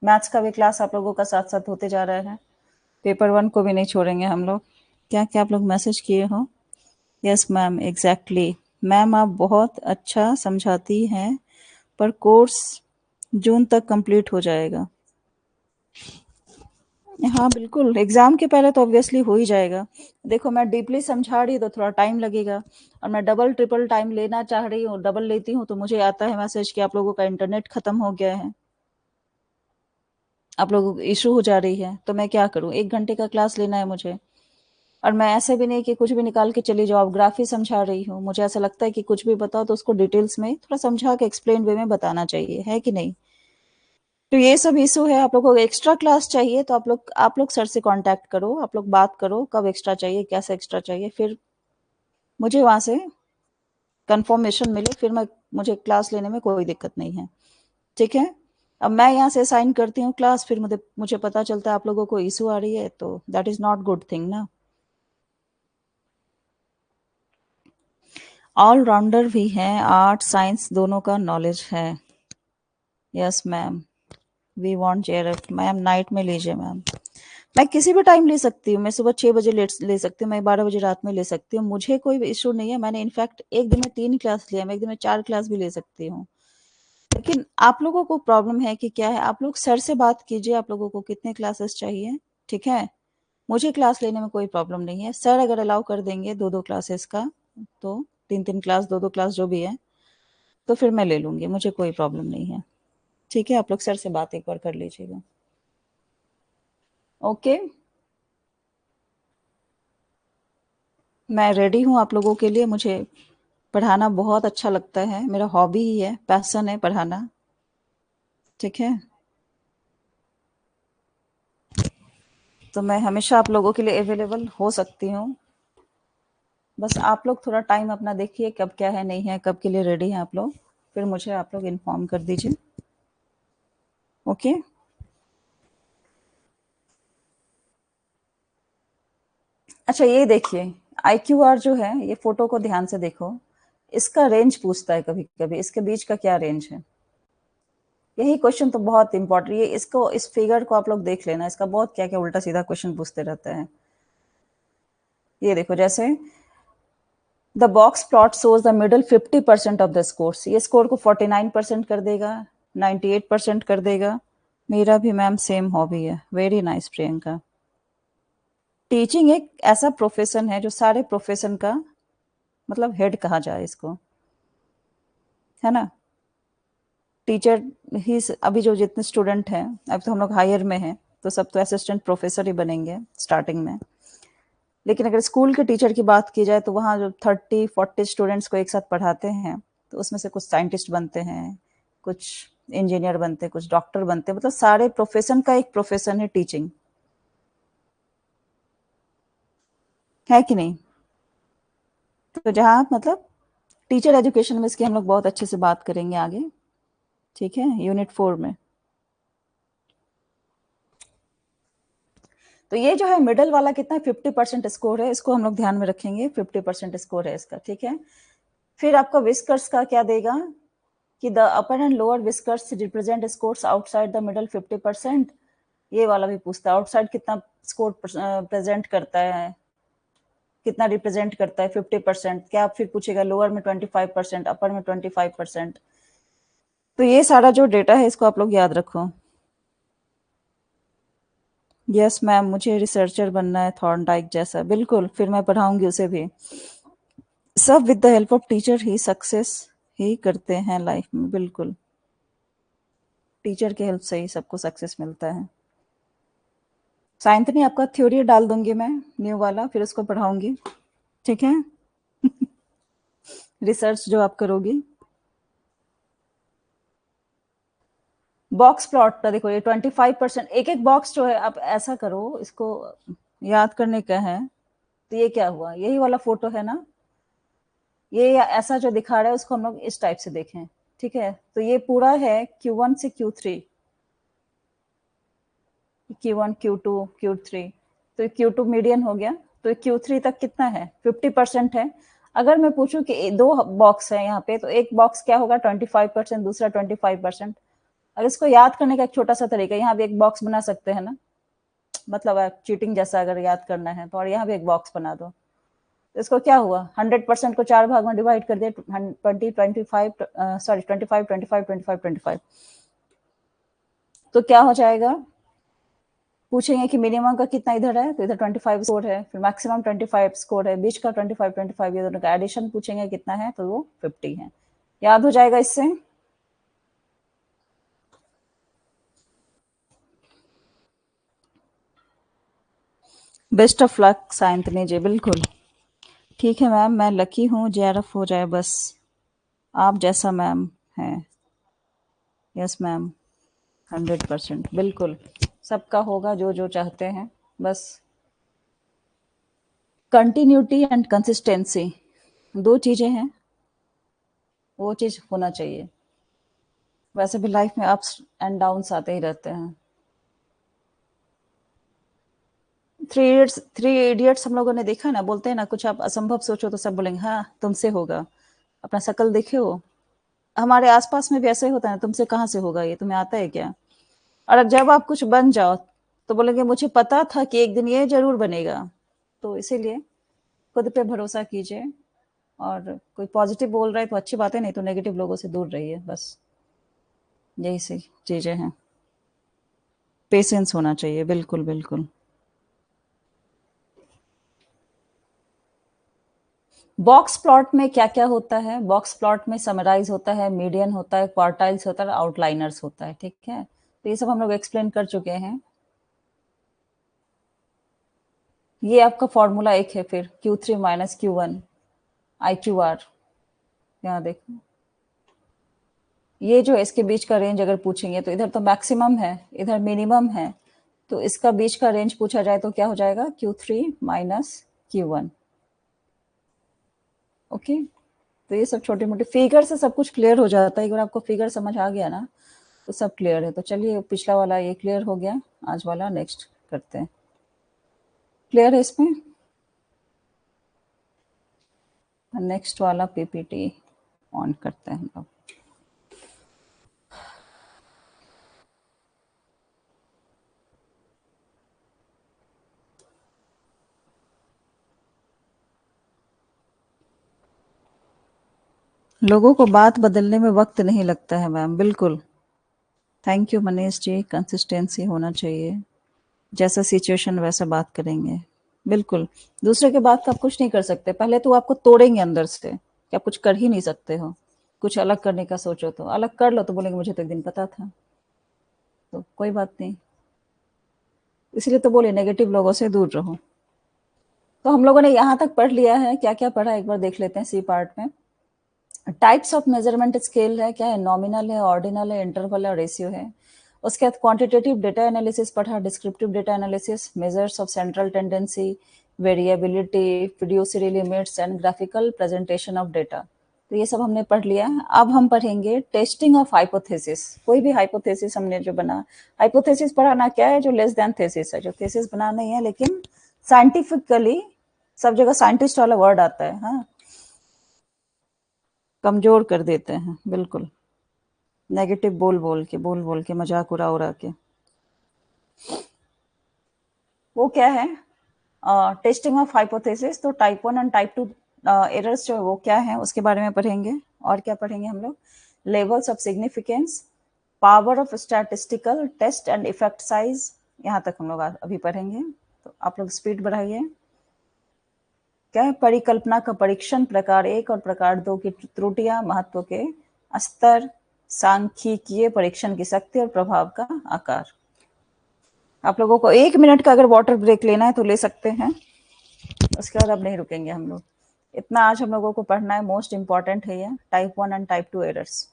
मैथ्स का भी क्लास आप लोगों का साथ साथ होते जा रहा है। पेपर 1 को भी नहीं छोड़ेंगे हम लोग। क्या क्या आप लोग मैसेज किए हो? Yes ma'am, exactly. मैम आप बहुत अच्छा समझाती हैं, पर कोर्स जून तक कंप्लीट हो जाएगा। हाँ, बिल्कुल, एग्ज़ाम के पहले तो ऑब्वियसली हो ही जाएगा। देखो मैं डीपली समझा रही तो थोड़ा टाइम लगेगा, और मैं डबल ट्रिपल टाइम लेना चाह रही हूँ, डबल लेती हूँ तो मुझे आता है मैसेज कि आप लोगों का इंटरनेट खत्म हो गया है, आप लोगों को इश्यू हो जा रही है, तो मैं क्या करूँ? 1 घंटे का क्लास लेना है मुझे, और मैं ऐसे भी नहीं कि कुछ भी निकाल के चली जाओ, अब ग्राफ ही समझा रही हूँ। मुझे ऐसा लगता है कि कुछ भी बताओ तो उसको डिटेल्स में थोड़ा समझा के एक्सप्लेन वे में बताना चाहिए, है कि नहीं? तो ये सब इशू है। आप लोगों को एक्स्ट्रा क्लास चाहिए तो आप लोग सर से कांटेक्ट करो, आप लोग बात करो कब एक्स्ट्रा चाहिए, कैसे एक्स्ट्रा चाहिए, फिर मुझे वहाँ से कंफर्मेशन मिले, फिर मुझे क्लास लेने में कोई दिक्कत नहीं है, ठीक है? अब मैं यहाँ से असाइन करती हूँ क्लास, फिर मुझे मुझे पता चलता है आप लोगों को इशू आ रही है, तो that is not good thing ना। ऑल राउंडर भी हैं, आर्ट साइंस दोनों का नॉलेज है। Yes ma'am, we want JRF. Ma'am night में लीजिए मैम। मैं किसी भी टाइम ले सकती हूँ, मैं सुबह 6 बजे ले सकती हूँ, मैं 12 बजे रात में ले सकती हूँ, मुझे कोई इशू नहीं है। मैंने इनफैक्ट एक दिन में 3 क्लास लिया, मैं एक दिन में 4 क्लास भी ले सकती हूँ। लेकिन आप लोगों को प्रॉब्लम है कि क्या है, आप लोग सर से बात कीजिए, आप लोगों को कितने क्लासेस चाहिए, ठीक है? मुझे क्लास लेने में कोई प्रॉब्लम नहीं है, सर अगर अलाउ कर देंगे 2-2 क्लासेस का, तो 3-3 क्लास, 2-2 क्लास जो भी है, तो फिर मैं ले लूँगी, मुझे कोई प्रॉब्लम नहीं है, ठीक है? आप लोग सर से बात एक बार कर लीजिएगा, ओके? मैं रेडी हूँ आप लोगों के लिए, मुझे पढ़ाना बहुत अच्छा लगता है, मेरा हॉबी ही है, पैशन है पढ़ाना, ठीक है? तो मैं हमेशा आप लोगों के लिए अवेलेबल हो सकती हूँ। बस आप लोग थोड़ा टाइम अपना देखिए, कब क्या है, नहीं है, कब के लिए रेडी हैं आप लोग, फिर मुझे आप लोग इन्फॉर्म कर दीजिए, ओके? अच्छा ये देखिए, IQR जो है, ये फ़ोटो को ध्यान से देखो, इसका रेंज पूछता है कभी-कभी, इसके बीच का क्या रेंज है? यही क्वेश्चन तो बहुत इम्पोर्टेंट, ये इसको, इस फिगर को आप लोग देख लेना, इसका बहुत क्या-क्या उल्टा-सीधा क्वेश्चन पूछते रहते हैं। ये देखो, जैसे the box plot shows the middle 50% of the scores, ये स्कोर को 49% कर देगा, 98% कर देगा। मेरा भी मैम सेम हॉबी है, वेरी नाइस प्रियंका। टीचिंग एक ऐसा प्रोफेशन है जो सारे प्रोफेशन का मतलब हेड कहा जाए इसको, है ना? टीचर ही अभी जो जितने स्टूडेंट हैं, अब तो हम लोग हायर में हैं, तो सब तो असिस्टेंट प्रोफेसर ही बनेंगे स्टार्टिंग में। लेकिन अगर स्कूल के टीचर की बात की जाए तो वहाँ जो 30-40 स्टूडेंट्स को एक साथ पढ़ाते हैं, तो उसमें से कुछ साइंटिस्ट बनते हैं, कुछ इंजीनियर बनते हैं, कुछ डॉक्टर बनते हैं, मतलब सारे प्रोफेशन का एक प्रोफेशन है टीचिंग, है कि नहीं? तो जहाँ मतलब टीचर एजुकेशन में इसकी हम लोग बहुत अच्छे से बात करेंगे आगे, ठीक है? यूनिट 4 में। तो ये जो है मिडल वाला कितना है, 50% स्कोर है, इसको हम लोग ध्यान में रखेंगे, 50% स्कोर है इसका, ठीक है? फिर आपका विस्कर्स का क्या देगा कि the upper and lower whiskers represent scores outside the middle 50%। ये वाला भी पूछता है, आउटसाइड कितना स्कोर प्रेजेंट करता है, कितना रिप्रेजेंट करता है, 50%, क्या फिर पूछेगा लोअर में 25%, अपर में 25%। तो ये सारा जो डेटा है इसको आप लोग याद रखो। यस मैम, मुझे रिसर्चर बनना है थॉर्नडाइक जैसा, बिल्कुल, फिर मैं पढ़ाऊंगी उसे भी। सब with the help of teacher ही सक्सेस ही करते हैं लाइफ में, बिल्कुल, टीचर की हेल्प से ही सबको सक्सेस मिलता है। साइंतनी आपका थ्योरी डाल दूंगी मैं, न्यू वाला, फिर उसको पढ़ाऊंगी, ठीक है? रिसर्च जो आप करोगी। बॉक्स प्लॉट का देखो, ये 25%, एक एक बॉक्स जो है, आप ऐसा करो, इसको याद करने का है। तो ये क्या हुआ, यही वाला फोटो है ना, ये ऐसा जो दिखा रहा है उसको हम लोग इस टाइप से देखें, ठीक है? तो ये पूरा है Q1 से Q3, Q1 Q2 Q3, तो Q2 मीडियन हो गया, तो Q3 तक कितना है, 50% है। अगर मैं पूछूं कि दो बॉक्स है यहाँ पे, तो एक बॉक्स क्या होगा 25%, दूसरा 25%। अगर इसको याद करने का एक छोटा सा तरीका, यहाँ भी एक बॉक्स बना सकते हैं ना, मतलब आप चीटिंग जैसा अगर याद करना है तो, और यहाँ भी एक बॉक्स बना दो, तो इसको क्या हुआ, 100% को 4 भाग में डिवाइड कर दिया, 25, सॉरी 25, 25, 25, 25, तो क्या हो जाएगा, पूछेंगे कि मिनिमम का कितना इधर है, तो इधर 25 स्कोर है, फिर मैक्सिमम 25 स्कोर है, बीच का 25 ये दोनों का एडिशन पूछेंगे कितना है, तो वो 50 है। याद हो जाएगा इससे। बेस्ट ऑफ लक सायंतनी जी, बिल्कुल। ठीक है मैम, मैं लकी हूँ, जेआरएफ हो जाए बस। आप जैसा मैम है। Yes ma'am. 100% बिल्कुल। सबका होगा जो जो चाहते हैं। बस कंटिन्यूटी एंड कंसिस्टेंसी, दो चीजें हैं, वो चीज होना चाहिए। वैसे भी लाइफ में अप्स एंड डाउन्स आते ही रहते हैं। थ्री इडियट्स हम लोगों ने देखा ना, बोलते हैं ना कुछ आप असंभव सोचो तो सब बोलेंगे हाँ तुमसे होगा। अपना शकल देखे हो। हमारे आसपास में भी ऐसे ही होता है ना, तुमसे कहाँ से होगा, ये तुम्हें आता है क्या। और जब आप कुछ बन जाओ तो बोलेंगे मुझे पता था कि एक दिन ये जरूर बनेगा। तो इसीलिए खुद पे भरोसा कीजिए। और कोई पॉजिटिव बोल रहा है तो अच्छी बात है, नहीं तो नेगेटिव लोगों से दूर रहिए बस। यही सी चीजें हैं। पेशेंस होना चाहिए, बिल्कुल बिल्कुल। बॉक्स प्लॉट में क्या क्या होता है, बॉक्स प्लॉट में समराइज होता है, मीडियन होता है, क्वार्टाइल्स होता है, आउटलाइनर्स होता है, ठीक है। तो ये सब हम लोग एक्सप्लेन कर चुके हैं। ये आपका फॉर्मूला एक है, फिर Q3 माइनस Q1 I2R। यहाँ देखो, ये जो है इसके बीच का रेंज अगर पूछेंगे तो इधर तो मैक्सिमम है, इधर मिनिमम है। तो इसका बीच का रेंज पूछा जाए तो क्या हो जाएगा, Q3 माइनस Q1। ओके। तो ये सब छोटे मोटे फिगर से सब कुछ क्लियर हो जाता है, एक बार आपको फिगर समझ आ गया ना तो सब क्लियर है। तो चलिए पिछला वाला ये क्लियर हो गया, आज वाला नेक्स्ट करते हैं। क्लियर है इसमें। नेक्स्ट वाला पीपीटी ऑन करते हैं हम लोग। लोगों को बात बदलने में वक्त नहीं लगता है मैम, बिल्कुल। Thank you Manish ji, consistency होना चाहिए। जैसा सिचुएशन वैसा बात करेंगे। बिल्कुल। दूसरे के बात का आप कुछ नहीं कर सकते, पहले तो आपको तोड़ेंगे अंदर से कि आप कुछ कर ही नहीं सकते हो। कुछ अलग करने का सोचो तो अलग कर लो, तो बोलेंगे मुझे तो एक दिन पता था। तो कोई बात नहीं। इसलिए तो बोले नेगेटिव लोगों से दूर रहो। तो हम लोगों ने यहाँ तक पढ़ लिया है, क्या क्या पढ़ा एक बार देख लेते हैं सी पार्ट में। टाइप्स ऑफ मेजरमेंट स्केल है, क्या है, नॉमिनल है, ऑर्डिनल है, इंटरवल है और रेशियो है। उसके बाद क्वांटिटेटिव डेटा एनालिसिस पढ़ा, descriptive data analysis, measures of central tendency, variability, fiduciary limits and graphical presentation of data. तो ये सब हमने पढ़ लिया। अब हम पढ़ेंगे टेस्टिंग ऑफ हाइपोथेसिस। कोई भी हाइपोथेसिस हमने जो बना, हाइपोथेसिस पढ़ाना क्या है, जो लेस देन थेसिस है, जो थेसिस बना नहीं है लेकिन साइंटिफिकली सब जगह साइंटिस्ट वाला वर्ड आता है, हाँ, कमजोर कर देते हैं, बिल्कुल। नेगेटिव बोल बोल के मजाक उड़ा उड़ा के। वो क्या है, टेस्टिंग ऑफ हाइपोथेसिस। तो टाइप 1 एंड टाइप 2 एरर्स जो है वो क्या है उसके बारे में पढ़ेंगे। और क्या पढ़ेंगे हम लोग, levels of significance, power of statistical test and effect size, यहाँ तक हम लोग अभी पढ़ेंगे। तो आप लोग स्पीड बढ़ाइए। क्या है, परिकल्पना का परीक्षण, प्रकार एक और प्रकार दो की त्रुटियां, महत्व के स्तर, सांख्यिकीय परीक्षण की शक्ति और प्रभाव का आकार। आप लोगों को 1 मिनट का अगर वाटर ब्रेक लेना है तो ले सकते हैं, उसके बाद अब नहीं रुकेंगे हम लोग। इतना आज हम लोगों को पढ़ना है, मोस्ट इंपॉर्टेंट है ये टाइप 1 एंड टाइप 2 एरर्स।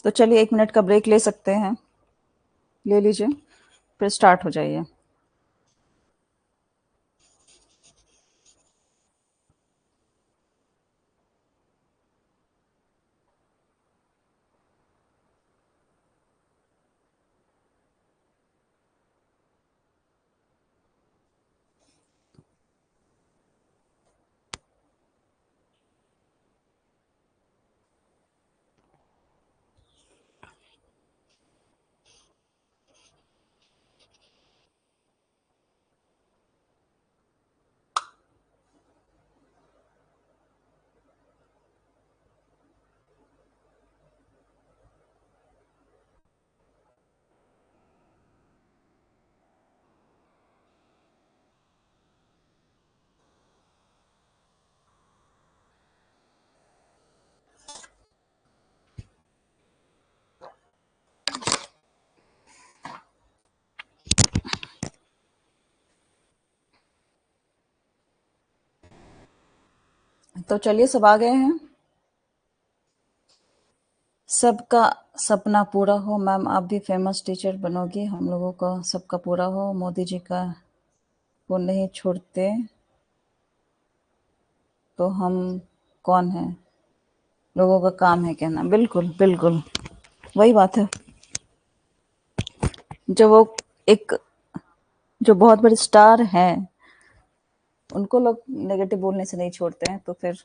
तो चलिए 1 मिनट का ब्रेक ले सकते हैं, ले लीजिए, फिर स्टार्ट हो जाइए। तो चलिए सब आ गए हैं। सबका सपना पूरा हो मैम, आप भी फेमस टीचर बनोगी, हम लोगों का सबका पूरा हो। मोदी जी का वो नहीं छोड़ते तो हम कौन हैं, लोगों का काम है कहना। बिल्कुल बिल्कुल, वही बात है। जो वो एक जो बहुत बड़े स्टार हैं, उनको लोग नेगेटिव बोलने से नहीं छोड़ते हैं, तो फिर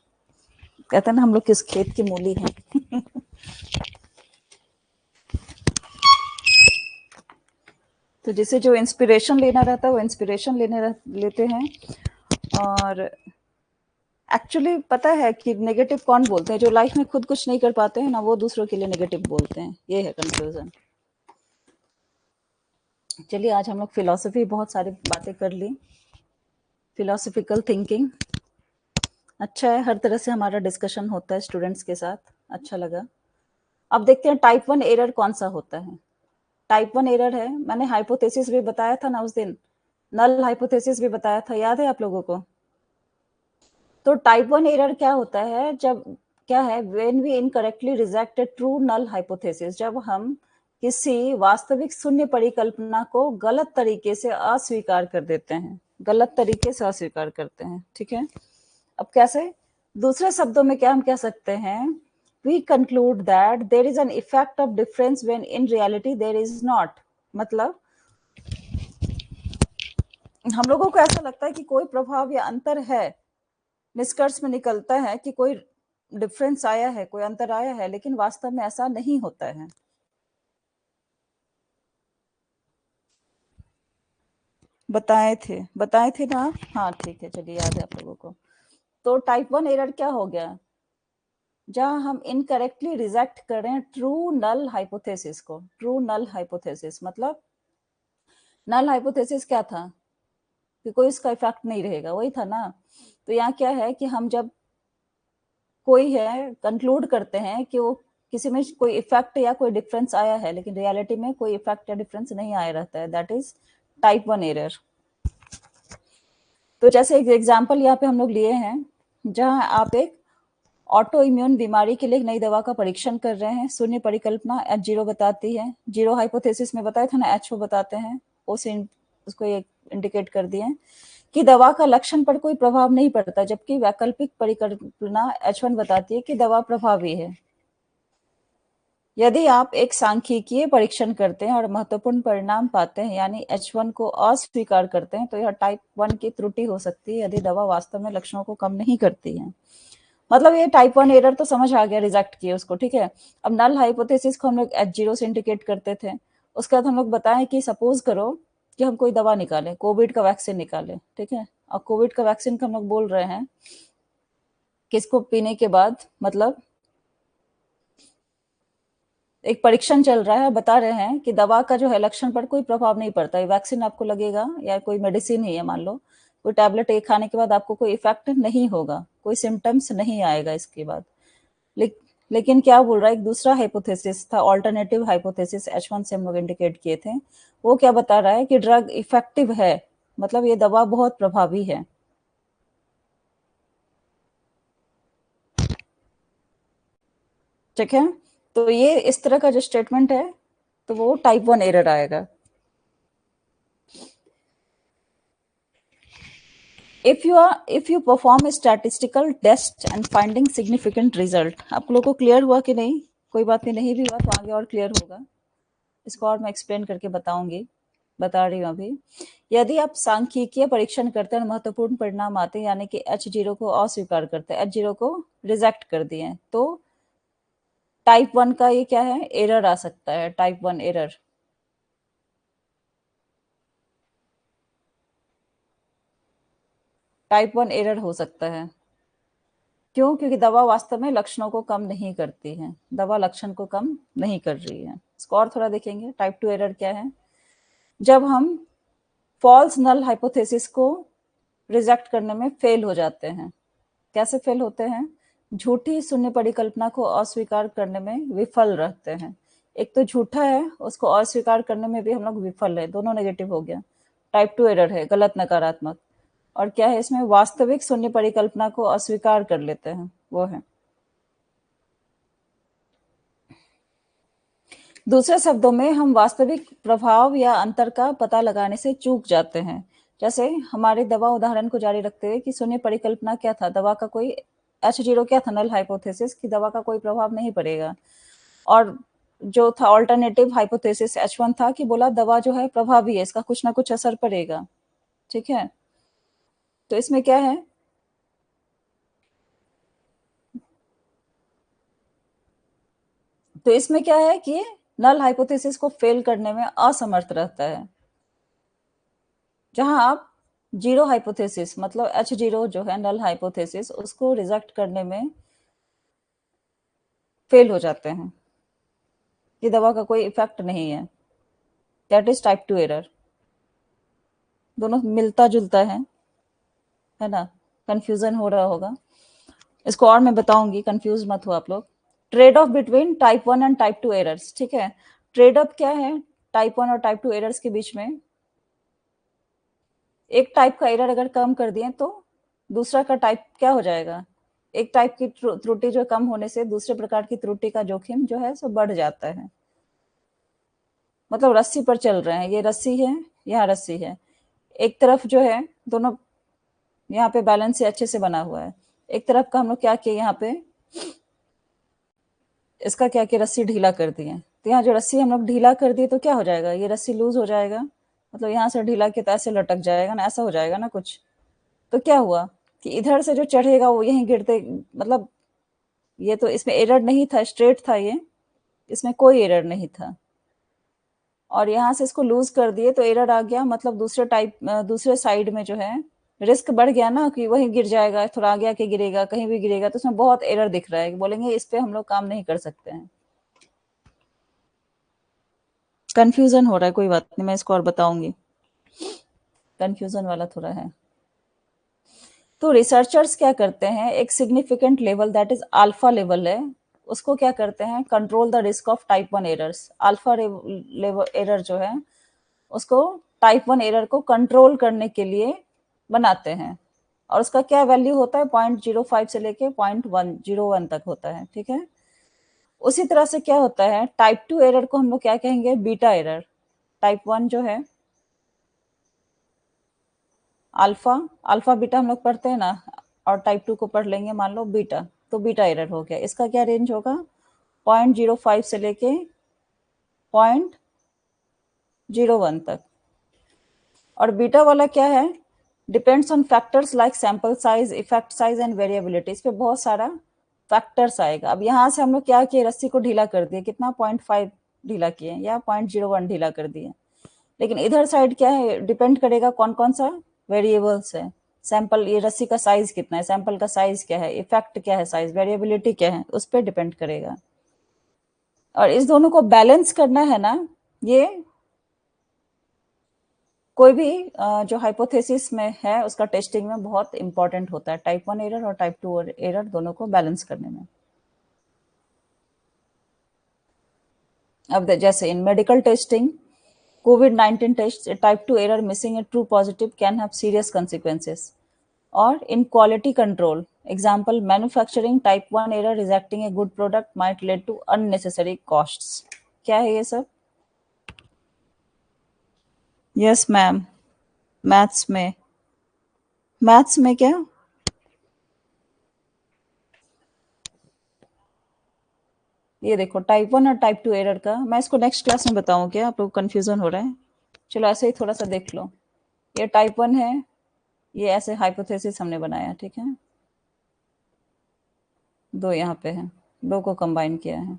कहते हैं ना, हम लोग किस खेत की मूली हैं। तो जिसे जो इंस्पिरेशन लेना रहता है वो इंस्पिरेशन लेते हैं। और एक्चुअली पता है कि नेगेटिव कौन बोलते हैं, जो लाइफ में खुद कुछ नहीं कर पाते हैं ना, वो दूसरों के लिए नेगेटिव बोलते हैं। ये है कंफ्यूजन। चलिए, आज हम लोग फिलोसफी बहुत सारी बातें कर ली, फिलोसफिकल थिंकिंग। अच्छा है, हर तरह से हमारा डिस्कशन होता है स्टूडेंट्स के साथ, अच्छा लगा। अब देखते हैं टाइप 1 एरर कौन सा होता है। टाइप 1 एरर है, मैंने हाइपोथेसिस भी बताया था ना उस दिन, नल हाइपोथेसिस भी बताया था, याद है आप लोगों को? तो टाइप 1 एरर क्या होता है, जब क्या है, when we incorrectly reject a true null hypothesis, जब हम किसी वास्तविक शून्य परिकल्पना को गलत तरीके से अस्वीकार कर देते हैं, गलत तरीके से अस्वीकार करते हैं, ठीक है। अब कैसे, दूसरे शब्दों में क्या हम कह सकते हैं, we conclude that there is an effect of difference when in reality there is not. मतलब हम लोगों को ऐसा लगता है कि कोई प्रभाव या अंतर है, निष्कर्ष में निकलता है कि कोई डिफरेंस आया है, कोई अंतर आया है, लेकिन वास्तव में ऐसा नहीं होता है। बताए थे ना। हाँ ठीक है, चलिए, याद है आप लोगों को। तो टाइप 1 एरर क्या हो गया, जहां हम इनकरेक्टली रिजेक्ट कर रहे हैं ट्रू नल हाइपोथेसिस को। ट्रू नल हाइपोथेसिस मतलब, नल हाइपोथेसिस क्या था कि कोई इसका इफेक्ट नहीं रहेगा, वही था ना। तो यहाँ क्या है कि हम जब कोई है कंक्लूड करते हैं कि वो किसी में कोई इफेक्ट या कोई डिफरेंस आया है, लेकिन रियलिटी में कोई इफेक्ट या डिफरेंस नहीं आया रहता है, दैट इज टाइप 1 एरर। तो जैसे एक एग्जांपल यहाँ पे हम लोग लिए हैं, जहां आप एक ऑटो इम्यून बीमारी के लिए एक नई दवा का परीक्षण कर रहे हैं, शून्य परिकल्पना H0 बताती है, जीरो हाइपोथेसिस में बताया था ना HO बताते हैं, उसे उसको इंडिकेट कर दिए कि दवा का लक्षण पर कोई प्रभाव नहीं पड़ता, जबकि वैकल्पिक परिकल्पना H1 बताती है कि दवा प्रभावी है। यदि आप एक सांख्यिकीय परीक्षण करते हैं और महत्वपूर्ण परिणाम पाते हैं, यानी H1 को अस्वीकार करते हैं, तो यह टाइप 1 की त्रुटि हो सकती है, यदि दवा वास्तव में लक्षणों को कम नहीं करती है। मतलब ये टाइप 1 एरर तो समझ आ गया, रिजेक्ट किए उसको, ठीक है। अब नल हाइपोथेसिस को हम लोग H0 से इंडिकेट करते थे। उसके बाद हम लोग बताएं कि सपोज करो कि हम कोई दवा निकालें, कोविड का वैक्सीन निकालें, ठीक है। और कोविड का वैक्सीन का हम लोग बोल रहे हैं कि इसको पीने के बाद, मतलब एक परीक्षण चल रहा है, बता रहे हैं कि दवा का जो है लक्षण पर कोई प्रभाव नहीं पड़ता। ये वैक्सीन आपको लगेगा, या कोई मेडिसिन ही है मान लो, कोई टैबलेट एक खाने के बाद आपको कोई इफेक्ट नहीं होगा, कोई सिम्टम्स नहीं आएगा इसके बाद। ले, लेकिन क्या बोल रहा है, एक दूसरा हाइपोथेसिस था, ऑल्टरनेटिव हाइपोथेसिस H1 से हम लोग इंडिकेट किए थे। वो क्या बता रहा है कि ड्रग इफेक्टिव है, मतलब ये दवा बहुत प्रभावी है। ठीक है, तो ये इस तरह का जो स्टेटमेंट है, तो वो टाइप 1 एरर आएगा। if you perform a statistical test and finding significant result, आप लोगों को क्लियर हुआ कि नहीं? कोई बात नहीं भी हुआ तो आगे और क्लियर होगा, इसको और मैं एक्सप्लेन करके बताऊंगी, बता रही हूँ अभी। यदि आप सांख्यिकीय परीक्षण करते हैं और महत्वपूर्ण परिणाम आते हैं, यानी कि H0 को अस्वीकार करते हैं, H0 को रिजेक्ट कर दिए, तो टाइप 1 का ये क्या है, एरर आ सकता है, टाइप 1 एरर। टाइप 1 एरर हो सकता है, क्यों? क्योंकि दवा वास्तव में लक्षणों को कम नहीं करती है, दवा लक्षण को कम नहीं कर रही है। इसको और थोड़ा देखेंगे, टाइप 2 एरर क्या है, जब हम फॉल्स नल हाइपोथेसिस को रिजेक्ट करने में फेल हो जाते हैं। कैसे फेल होते हैं, झूठी शून्य परिकल्पना को अस्वीकार करने में विफल रहते हैं। एक तो झूठा है, उसको अस्वीकार करने में भी हम लोग विफल है, दोनों नेगेटिव हो गया, टाइप 2 एरर है, गलत नकारात्मक। और क्या है इसमें, वास्तविक शून्य परिकल्पना को अस्वीकार कर लेते हैं, वो है। दूसरे शब्दों में हम वास्तविक प्रभाव या अंतर का पता लगाने से चूक जाते हैं। जैसे हमारे दवा उदाहरण को जारी रखते हुए कि शून्य परिकल्पना क्या था, दवा का कोई H0 क्या था, नल हाइपोथेसिस कि दवा का कोई प्रभाव नहीं पड़ेगा। और जो था ऑल्टरनेटिव हाइपोथेसिस H1 था कि बोला दवा जो है प्रभावी है, इसका कुछ ना कुछ असर पड़ेगा। ठीक है, तो इसमें क्या है, तो इसमें क्या है कि नल हाइपोथेसिस को फेल करने में असमर्थ रहता है। जहां आप जीरो हाइपोथेसिस मतलब H0 जो है नल हाइपोथेसिस, उसको रिजेक्ट करने में फेल हो जाते हैं कि दवा का कोई इफेक्ट नहीं है। That is type 2 error. दोनों मिलता जुलता है ना। कंफ्यूजन हो रहा होगा, इसको और मैं बताऊंगी, कंफ्यूज मत हो आप लोग। Trade off between type 1 and type 2 errors. ठीक है, ट्रेड ऑफ क्या है टाइप 1 और टाइप 2 एरर्स के बीच में। एक टाइप का एरर अगर कम कर दिए तो दूसरा का टाइप क्या हो जाएगा, एक टाइप की त्रुटि जो कम होने से दूसरे प्रकार की त्रुटि का जोखिम जो है सो बढ़ जाता है। मतलब रस्सी पर चल रहे हैं, ये रस्सी है, यहाँ रस्सी है, एक तरफ जो है दोनों यहाँ पे बैलेंस से अच्छे से बना हुआ है, एक तरफ का हम लोग क्या किए यहाँ पे, इसका क्या किया, रस्सी ढीला कर दिए। तो यहाँ जो रस्सी हम लोग ढीला कर दिए तो क्या हो जाएगा, ये रस्सी लूज हो जाएगा, मतलब यहाँ से ढीला के तो ऐसे लटक जाएगा ना, ऐसा हो जाएगा ना कुछ। तो क्या हुआ कि इधर से जो चढ़ेगा वो यहीं गिरते, मतलब ये तो इसमें एरर नहीं था, स्ट्रेट था ये, इसमें कोई एरर नहीं था। और यहाँ से इसको लूज कर दिए तो एरर आ गया, मतलब दूसरे साइड में जो है रिस्क बढ़ गया ना कि वहीं गिर जाएगा, थोड़ा आगे आके गिरेगा, कहीं भी गिरेगा, तो उसमें बहुत एरर दिख रहा है, बोलेंगे इस पे हम लोग काम नहीं कर सकते हैं। कंफ्यूजन हो रहा है, कोई बात नहीं, मैं इसको और बताऊंगी, कंफ्यूजन वाला थोड़ा है। तो रिसर्चर्स क्या करते हैं, एक significant level that is alpha level है, उसको क्या करते हैं, control the risk of type 1 errors. Alpha level error जो है उसको टाइप 1 एरर को कंट्रोल करने के लिए बनाते हैं। और उसका क्या वैल्यू होता है, 0.05 से लेके 0.101 तक होता है। ठीक है, उसी तरह से क्या होता है, टाइप 2 एरर को हम लोग क्या कहेंगे, बीटा एरर। टाइप 1 जो है अल्फा, अल्फा बीटा हम लोग पढ़ते हैं ना, और टाइप 2 को पढ़ लेंगे मान लो बीटा, तो बीटा एरर हो गया। इसका क्या रेंज होगा, 0.05 से लेके 0.01 तक। और बीटा वाला क्या है, depends on factors like sample size, effect size and variability. इस पे बहुत सारा फैक्टर्स आएगा। अब यहाँ से हम लोग क्या किए, रस्सी को ढीला कर दिए, कितना 0.5 ढीला किए या 0.01 ढीला कर दिए। लेकिन इधर साइड क्या है, डिपेंड करेगा कौन कौन सा वेरिएबल्स है, सैंपल, ये रस्सी का साइज कितना है, सैंपल का साइज क्या है, इफेक्ट क्या है, साइज, वेरिएबिलिटी क्या है, उस पर डिपेंड करेगा। और इस दोनों को बैलेंस करना है ना, ये कोई भी जो हाइपोथेसिस में है उसका टेस्टिंग में बहुत इंपॉर्टेंट होता है, टाइप 1 एरर और टाइप 2 एरर दोनों को बैलेंस करने में। अब जैसे इन medical testing, COVID-19 test, a type 2 error missing a true positive can have serious consequences. Or in quality control, example, manufacturing type 1 error rejecting a good product might lead to unnecessary costs. क्या है ये सब? Yes ma'am, maths में, maths में क्या, ये देखो type 1 और टाइप 2 एरर का मैं इसको नेक्स्ट क्लास में बताऊँ क्या, आप लोग कंफ्यूजन हो रहा है। चलो ऐसे ही थोड़ा सा देख लो, ये टाइप 1 है, ये ऐसे हाइपोथेसिस हमने बनाया, ठीक है, दो यहाँ पे है, दो को कंबाइन किया है,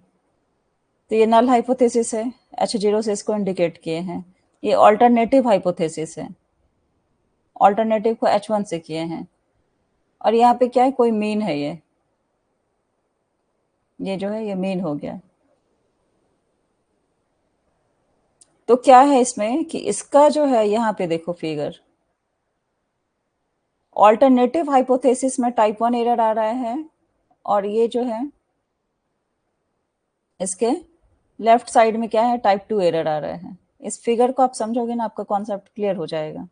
तो ये नल हाइपोथेसिस है, H0 से इसको इंडिकेट किए हैं। ये ऑल्टरनेटिव हाइपोथेसिस है, ऑल्टरनेटिव को H1 से किए हैं। और यहाँ पे क्या है, कोई मीन है, ये जो है ये मीन हो गया। तो क्या है इसमें कि इसका जो है यहाँ पे देखो फिगर, ऑल्टरनेटिव हाइपोथेसिस में टाइप 1 एरर आ रहा है, और ये जो है इसके लेफ्ट साइड में क्या है, टाइप 2 एरर आ रहा है। इस फिगर को आप समझोगे ना, आपका कॉन्सेप्ट क्लियर हो जाएगा।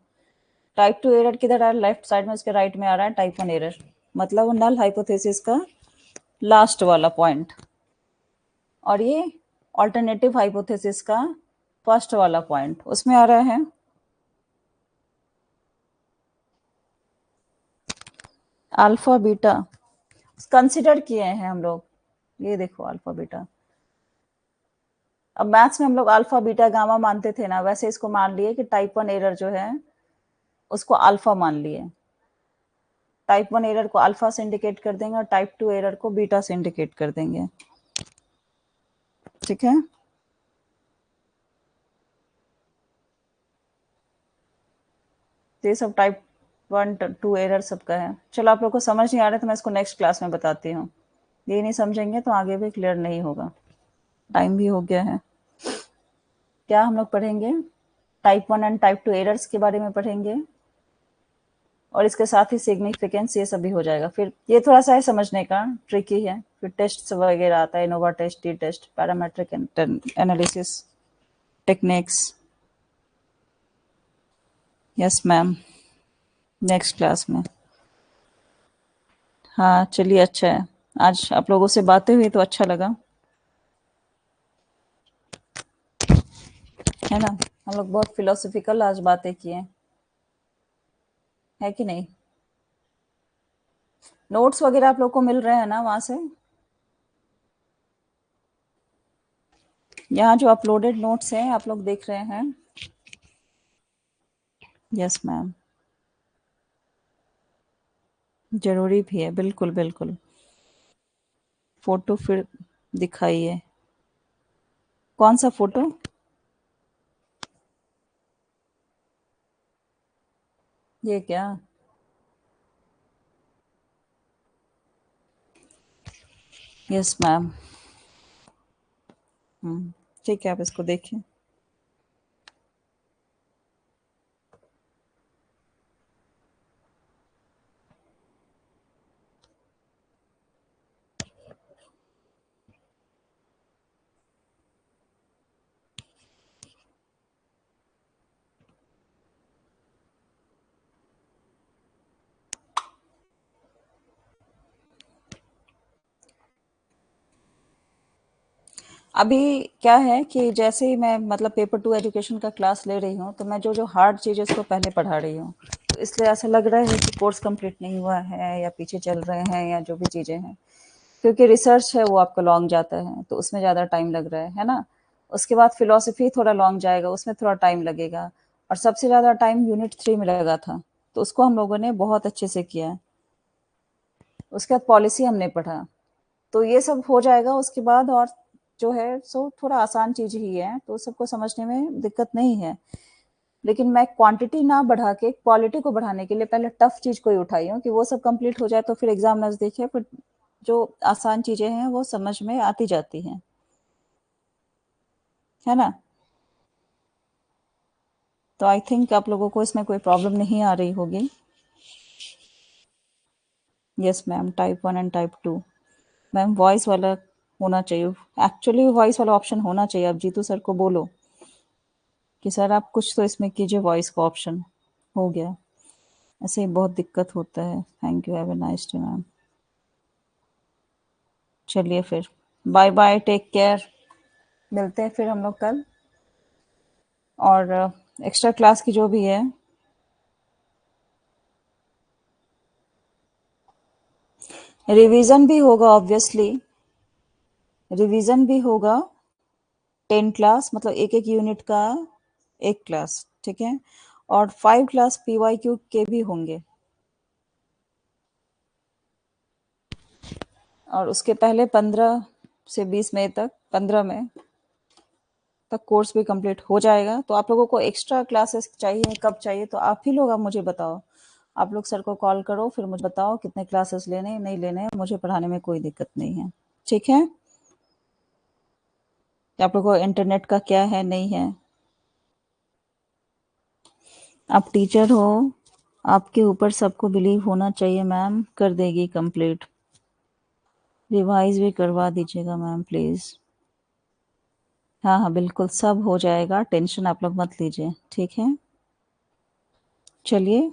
टाइप 2 एरर किधर आ रहा है? लेफ्ट साइड में उसके राइट में आ रहा है टाइप 1 एरर, मतलब वो नल हाइपोथेसिस का लास्ट वाला पॉइंट, और ये ऑल्टरनेटिव हाइपोथेसिस का फर्स्ट वाला पॉइंट उसमें आ रहा है। अल्फा बीटा कंसिडर किए हैं हम लोग, ये देखो अल्फा बीटा। अब मैथ्स में हम लोग अल्फा बीटा गामा मानते थे ना, वैसे इसको मान लिए कि टाइप 1 एरर जो है उसको अल्फा मान लिए। टाइप 1 एरर को अल्फा से इंडिकेट कर देंगे और टाइप 2 एरर को बीटा से इंडिकेट कर देंगे। ठीक है, तो ये सब टाइप 1 2 एरर सबका है। चलो, आप लोग को समझ नहीं आ रहा है तो मैं इसको नेक्स्ट क्लास में बताती हूँ। ये नहीं समझेंगे तो आगे भी क्लियर नहीं होगा। टाइम भी हो गया है। क्या हम लोग पढ़ेंगे? टाइप 1 एंड टाइप 2 एरर्स के बारे में पढ़ेंगे, और इसके साथ ही सिग्निफिकेंस, ये सब भी हो जाएगा। फिर ये थोड़ा सा है समझने का, ट्रिकी है। फिर टेस्ट वगैरह आता है, ANOVA test, T test, parametric analysis techniques. Yes ma'am, next class में। हाँ चलिए, अच्छा है, आज आप लोगों से बातें हुई तो अच्छा लगा, है ना। हम लोग बहुत फिलोसफिकल आज बातें किए, है कि नहीं। नोट्स वगैरह आप लोग को मिल रहे हैं ना वहाँ से? यहाँ जो अपलोडेड नोट्स हैं आप लोग देख रहे हैं? यस मैम, जरूरी भी है, बिल्कुल बिल्कुल। फोटो फिर दिखाइए, कौन सा फोटो? ये क्या? Yes ma'am. ठीक है, आप इसको देखिए। अभी क्या है कि जैसे ही मैं मतलब पेपर 2 एजुकेशन का क्लास ले रही हूँ, तो मैं जो जो हार्ड चीज़ है उसको पहले पढ़ा रही हूँ, तो इसलिए ऐसा लग रहा है कि कोर्स कंप्लीट नहीं हुआ है या पीछे चल रहे हैं या जो भी चीज़ें हैं, क्योंकि रिसर्च है वो आपका लॉन्ग जाता है तो उसमें ज़्यादा टाइम लग रहा है ना। उसके बाद फिलोसफी थोड़ा लॉन्ग जाएगा, उसमें थोड़ा टाइम लगेगा, और सबसे ज़्यादा टाइम यूनिट 3 में लगा था, तो उसको हम लोगों ने बहुत अच्छे से किया है। उसके बाद पॉलिसी हमने पढ़ा, तो ये सब हो जाएगा उसके बाद, और जो है सो थोड़ा आसान चीज़ ही है, तो सबको समझने में दिक्कत नहीं है। लेकिन मैं क्वांटिटी ना बढ़ा के क्वालिटी को बढ़ाने के लिए पहले टफ चीज़ कोई उठाई हूँ कि वो सब कंप्लीट हो जाए, तो फिर एग्ज़ाम नज़दीक है, फिर जो आसान चीज़ें हैं वो समझ में आती जाती हैं, है ना। तो आई थिंक आप लोगों को इसमें कोई प्रॉब्लम नहीं आ रही होगी। Yes ma'am, type 1 and type 2। Ma'am voice वाला होना चाहिए, एक्चुअली वॉइस वाला ऑप्शन होना चाहिए। आप जीतू सर को बोलो कि सर आप कुछ तो इसमें कीजिए, वॉइस का ऑप्शन हो गया। ऐसे ही बहुत दिक्कत होता है। Thank you, have a nice day ma'am. चलिए फिर, बाय बाय, टेक केयर। मिलते हैं फिर हम लोग कल, और एक्स्ट्रा क्लास की जो भी है, रिवीजन भी होगा ऑब्वियसली, रिवीजन भी होगा। 10 क्लास मतलब एक एक यूनिट का एक क्लास, ठीक है, और 5 क्लास PYQ के भी होंगे, और उसके पहले 15 से 20 मई तक, 15 मई तक कोर्स भी कंप्लीट हो जाएगा। तो आप लोगों को एक्स्ट्रा क्लासेस चाहिए, कब चाहिए, तो आप ही लोग अब मुझे बताओ। आप लोग सर को कॉल करो, फिर मुझे बताओ कितने क्लासेस लेने हैं, नहीं लेने हैं, मुझे पढ़ाने में कोई दिक्कत नहीं है। ठीक है, तो आप लोगों को इंटरनेट का क्या है नहीं है, आप टीचर हो, आपके ऊपर सबको बिलीव होना चाहिए। मैम कर देगी कंप्लीट, रिवाइज भी करवा दीजिएगा मैम प्लीज़। हाँ हाँ बिल्कुल, सब हो जाएगा, टेंशन आप लोग मत लीजिए, ठीक है। चलिए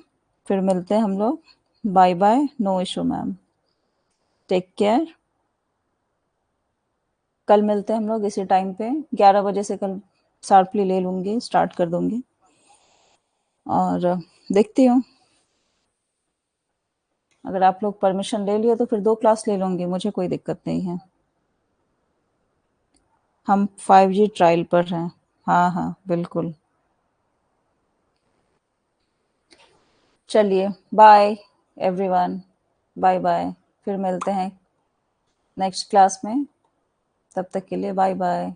फिर मिलते हैं हम लोग। Bye bye, no issue ma'am, take care. कल मिलते हैं हम लोग इसी टाइम पे, 11 बजे से कल शार्पली ले लूँगी, स्टार्ट कर दूँगी। और देखती हूँ, अगर आप लोग परमिशन ले लिए तो फिर 2 क्लास ले लूँगी, मुझे कोई दिक्कत नहीं है। हम 5G ट्रायल पर हैं। हाँ, हाँ, बिल्कुल। चलिए, बाय एवरीवन, बाय-बाय, फिर मिलते हैं नेक्स्ट क्लास में, तब तक के लिए bye bye.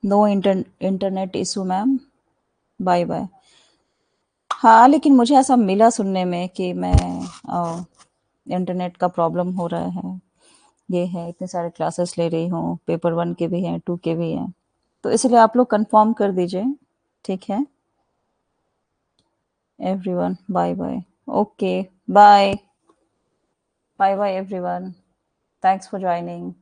No internet issue ma'am, bye bye. हाँ, लेकिन मुझे ऐसा मिला सुनने में कि इंटरनेट का प्रॉब्लम हो रहा है, ये है, इतने सारे क्लासेस ले रही हूँ, पेपर 1 के भी हैं, 2 के भी हैं, तो इसलिए आप लोग कंफर्म कर दीजिए, ठीक है? Everyone bye bye, okay, bye, bye bye everyone, thanks for joining.